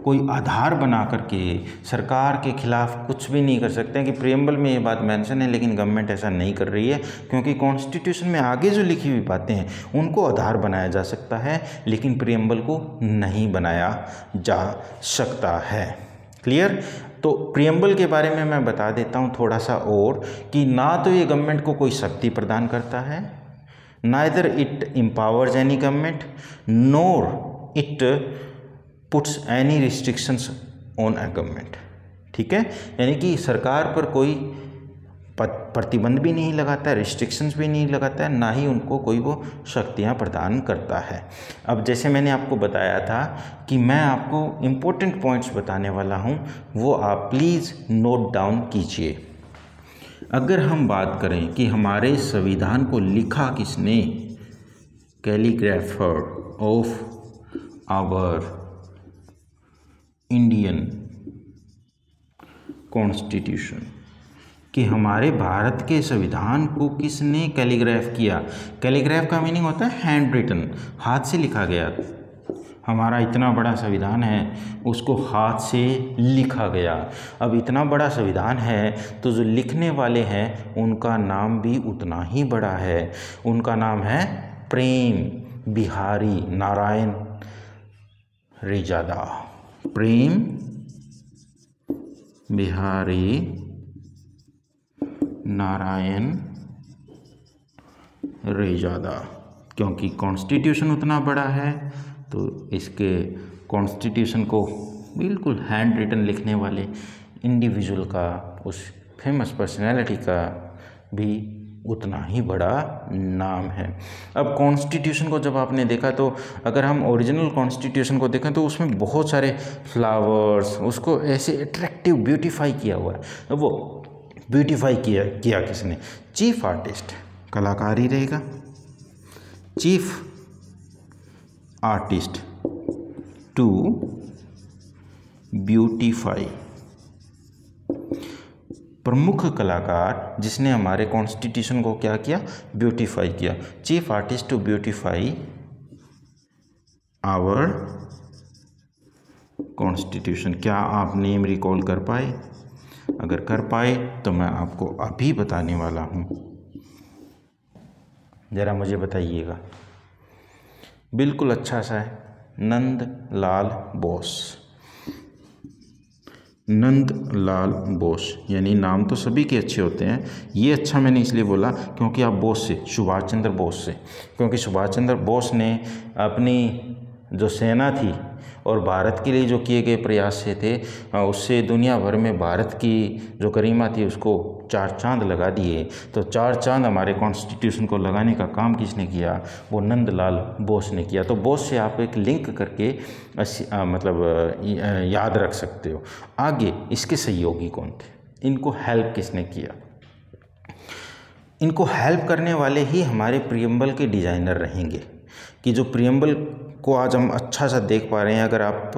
कोई आधार बना करके सरकार के खिलाफ कुछ भी नहीं कर सकते हैं कि प्रीएम्बल में ये बात मेंशन है, लेकिन गवर्नमेंट ऐसा नहीं कर रही है, क्योंकि कॉन्स्टिट्यूशन में आगे जो लिखी हुई बातें हैं उनको आधार बनाया जा सकता है, लेकिन प्रीएम्बल को नहीं बनाया जा सकता है। क्लियर? तो प्रीएम्बल के बारे में मैं बता देता हूँ थोड़ा सा और, कि ना तो ये गवर्नमेंट को कोई शक्ति प्रदान करता है, neither it empowers any government, NOR it puts any restrictions on a government. ठीक है, यानी कि सरकार पर कोई प्रतिबंध भी नहीं लगाता है, रिस्ट्रिक्शंस भी नहीं लगाता है, ना ही उनको कोई वो शक्तियाँ प्रदान करता है। अब जैसे मैंने आपको बताया था कि मैं आपको इम्पोर्टेंट पॉइंट्स बताने वाला हूँ, वो आप प्लीज़ नोट डाउन कीजिए। अगर हम बात करें कि hमारे संविधान को लिखा किसने, calligrapher of our Indian constitution, कि हमारे भारत के संविधान को किसने कैलीग्राफ किया। कैलीग्राफ का मीनिंग होता है हैंड रिटन, हाथ से लिखा गया। हमारा इतना बड़ा संविधान है, उसको हाथ से लिखा गया। अब इतना बड़ा संविधान है तो जो लिखने वाले हैं उनका नाम भी उतना ही बड़ा है। उनका नाम है प्रेम बिहारी नारायण रेजादा, प्रेम बिहारी नारायण रेजादा। क्योंकि कॉन्स्टिट्यूशन उतना बड़ा है तो इसके कॉन्स्टिट्यूशन को बिल्कुल हैंड रिटन लिखने वाले इंडिविजुअल का, उस फेमस पर्सनैलिटी का भी उतना ही बड़ा नाम है। अब कॉन्स्टिट्यूशन को जब आपने देखा तो अगर हम ओरिजिनल कॉन्स्टिट्यूशन को देखें तो उसमें बहुत सारे फ्लावर्स, उसको ऐसे अट्रैक्टिव ब्यूटीफाई किया हुआ है। अब वो ब्यूटीफाई किया किसने? चीफ आर्टिस्ट, कलाकार ही रहेगा, चीफ आर्टिस्ट टू ब्यूटीफाई, प्रमुख कलाकार जिसने हमारे कॉन्स्टिट्यूशन को क्या किया? ब्यूटीफाई किया। Chief artist to beautify our constitution. क्या आप नेम रिकॉल कर पाए? अगर कर पाए तो मैं आपको अभी बताने वाला हूँ, ज़रा मुझे बताइएगा। बिल्कुल अच्छा सा है, नंदलाल बोस। नंदलाल बोस, यानी नाम तो सभी के अच्छे होते हैं, ये अच्छा मैंने इसलिए बोला क्योंकि आप बोस से, सुभाष चंद्र बोस से, क्योंकि सुभाष चंद्र बोस ने अपनी जो सेना थी और भारत के लिए जो किए गए प्रयास से थे, उससे दुनिया भर में भारत की जो गरिमा थी उसको 4 चांद लगा दिए। तो 4 चांद हमारे कॉन्स्टिट्यूशन को लगाने का काम किसने किया? वो नंदलाल बोस ने किया। तो बोस से आप एक लिंक करके याद रख सकते हो। आगे इसके सहयोगी कौन थे? इनको हेल्प किसने किया? इनको हेल्प करने वाले ही हमारे प्रियम्बल के डिज़ाइनर रहेंगे, कि जो प्रियम्बल को आज हम अच्छा सा देख पा रहे हैं। अगर आप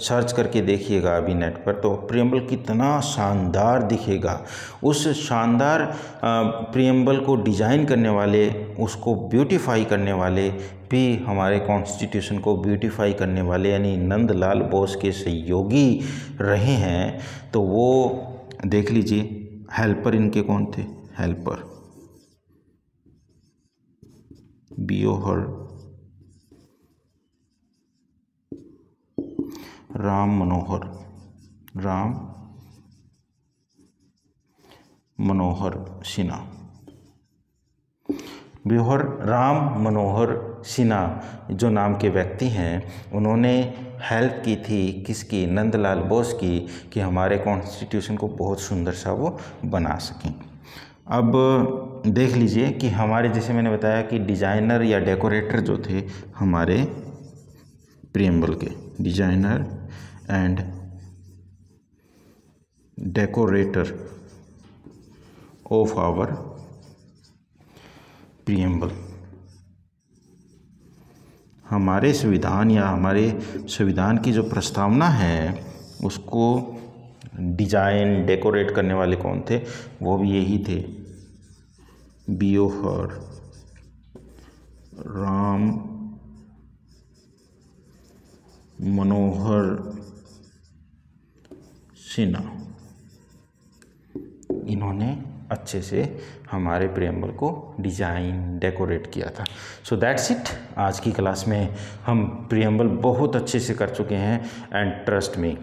सर्च करके देखिएगा अभी नेट पर तो प्रियम्बल कितना शानदार दिखेगा। उस शानदार प्रियम्बल को डिज़ाइन करने वाले, उसको ब्यूटीफाई करने वाले भी हमारे कॉन्स्टिट्यूशन को ब्यूटीफाई करने वाले यानी नंदलाल बोस के सहयोगी रहे हैं। तो वो देख लीजिए, हेल्पर इनके कौन थे? हेल्पर बियोहर राम मनोहर सिन्हा। बियोहर राम मनोहर सिन्हा जो नाम के व्यक्ति हैं, उन्होंने हेल्प की थी किसकी? नंदलाल बोस की, कि हमारे कॉन्स्टिट्यूशन को बहुत सुंदर सा वो बना सकें। अब देख लीजिए कि हमारे, जैसे मैंने बताया कि डिज़ाइनर या डेकोरेटर जो थे हमारे प्रियम्बल के, designer and decorator of our preamble, हमारे संविधान या हमारे संविधान की जो प्रस्तावना है उसको डिजाइन डेकोरेट करने वाले कौन थे? वो भी यही थे, बियोहर राम मनोहर सिन्हा। इन्होंने अच्छे से हमारे प्रियम्बल को डिज़ाइन डेकोरेट किया था। So that's it. आज की क्लास में हम प्रियम्बल बहुत अच्छे से कर चुके हैं एंड ट्रस्ट मी,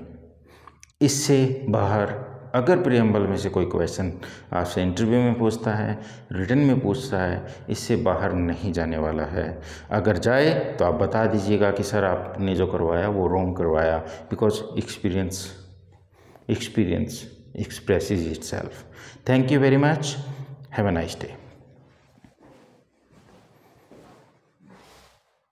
इससे बाहर अगर प्रियम्बल में से कोई क्वेश्चन आपसे इंटरव्यू में पूछता है, रिटन में पूछता है, इससे बाहर नहीं जाने वाला है। अगर जाए तो आप बता दीजिएगा कि सर आपने जो करवाया वो रॉन्ग करवाया, because experience expresses itself. Thank you very much. Have a nice day.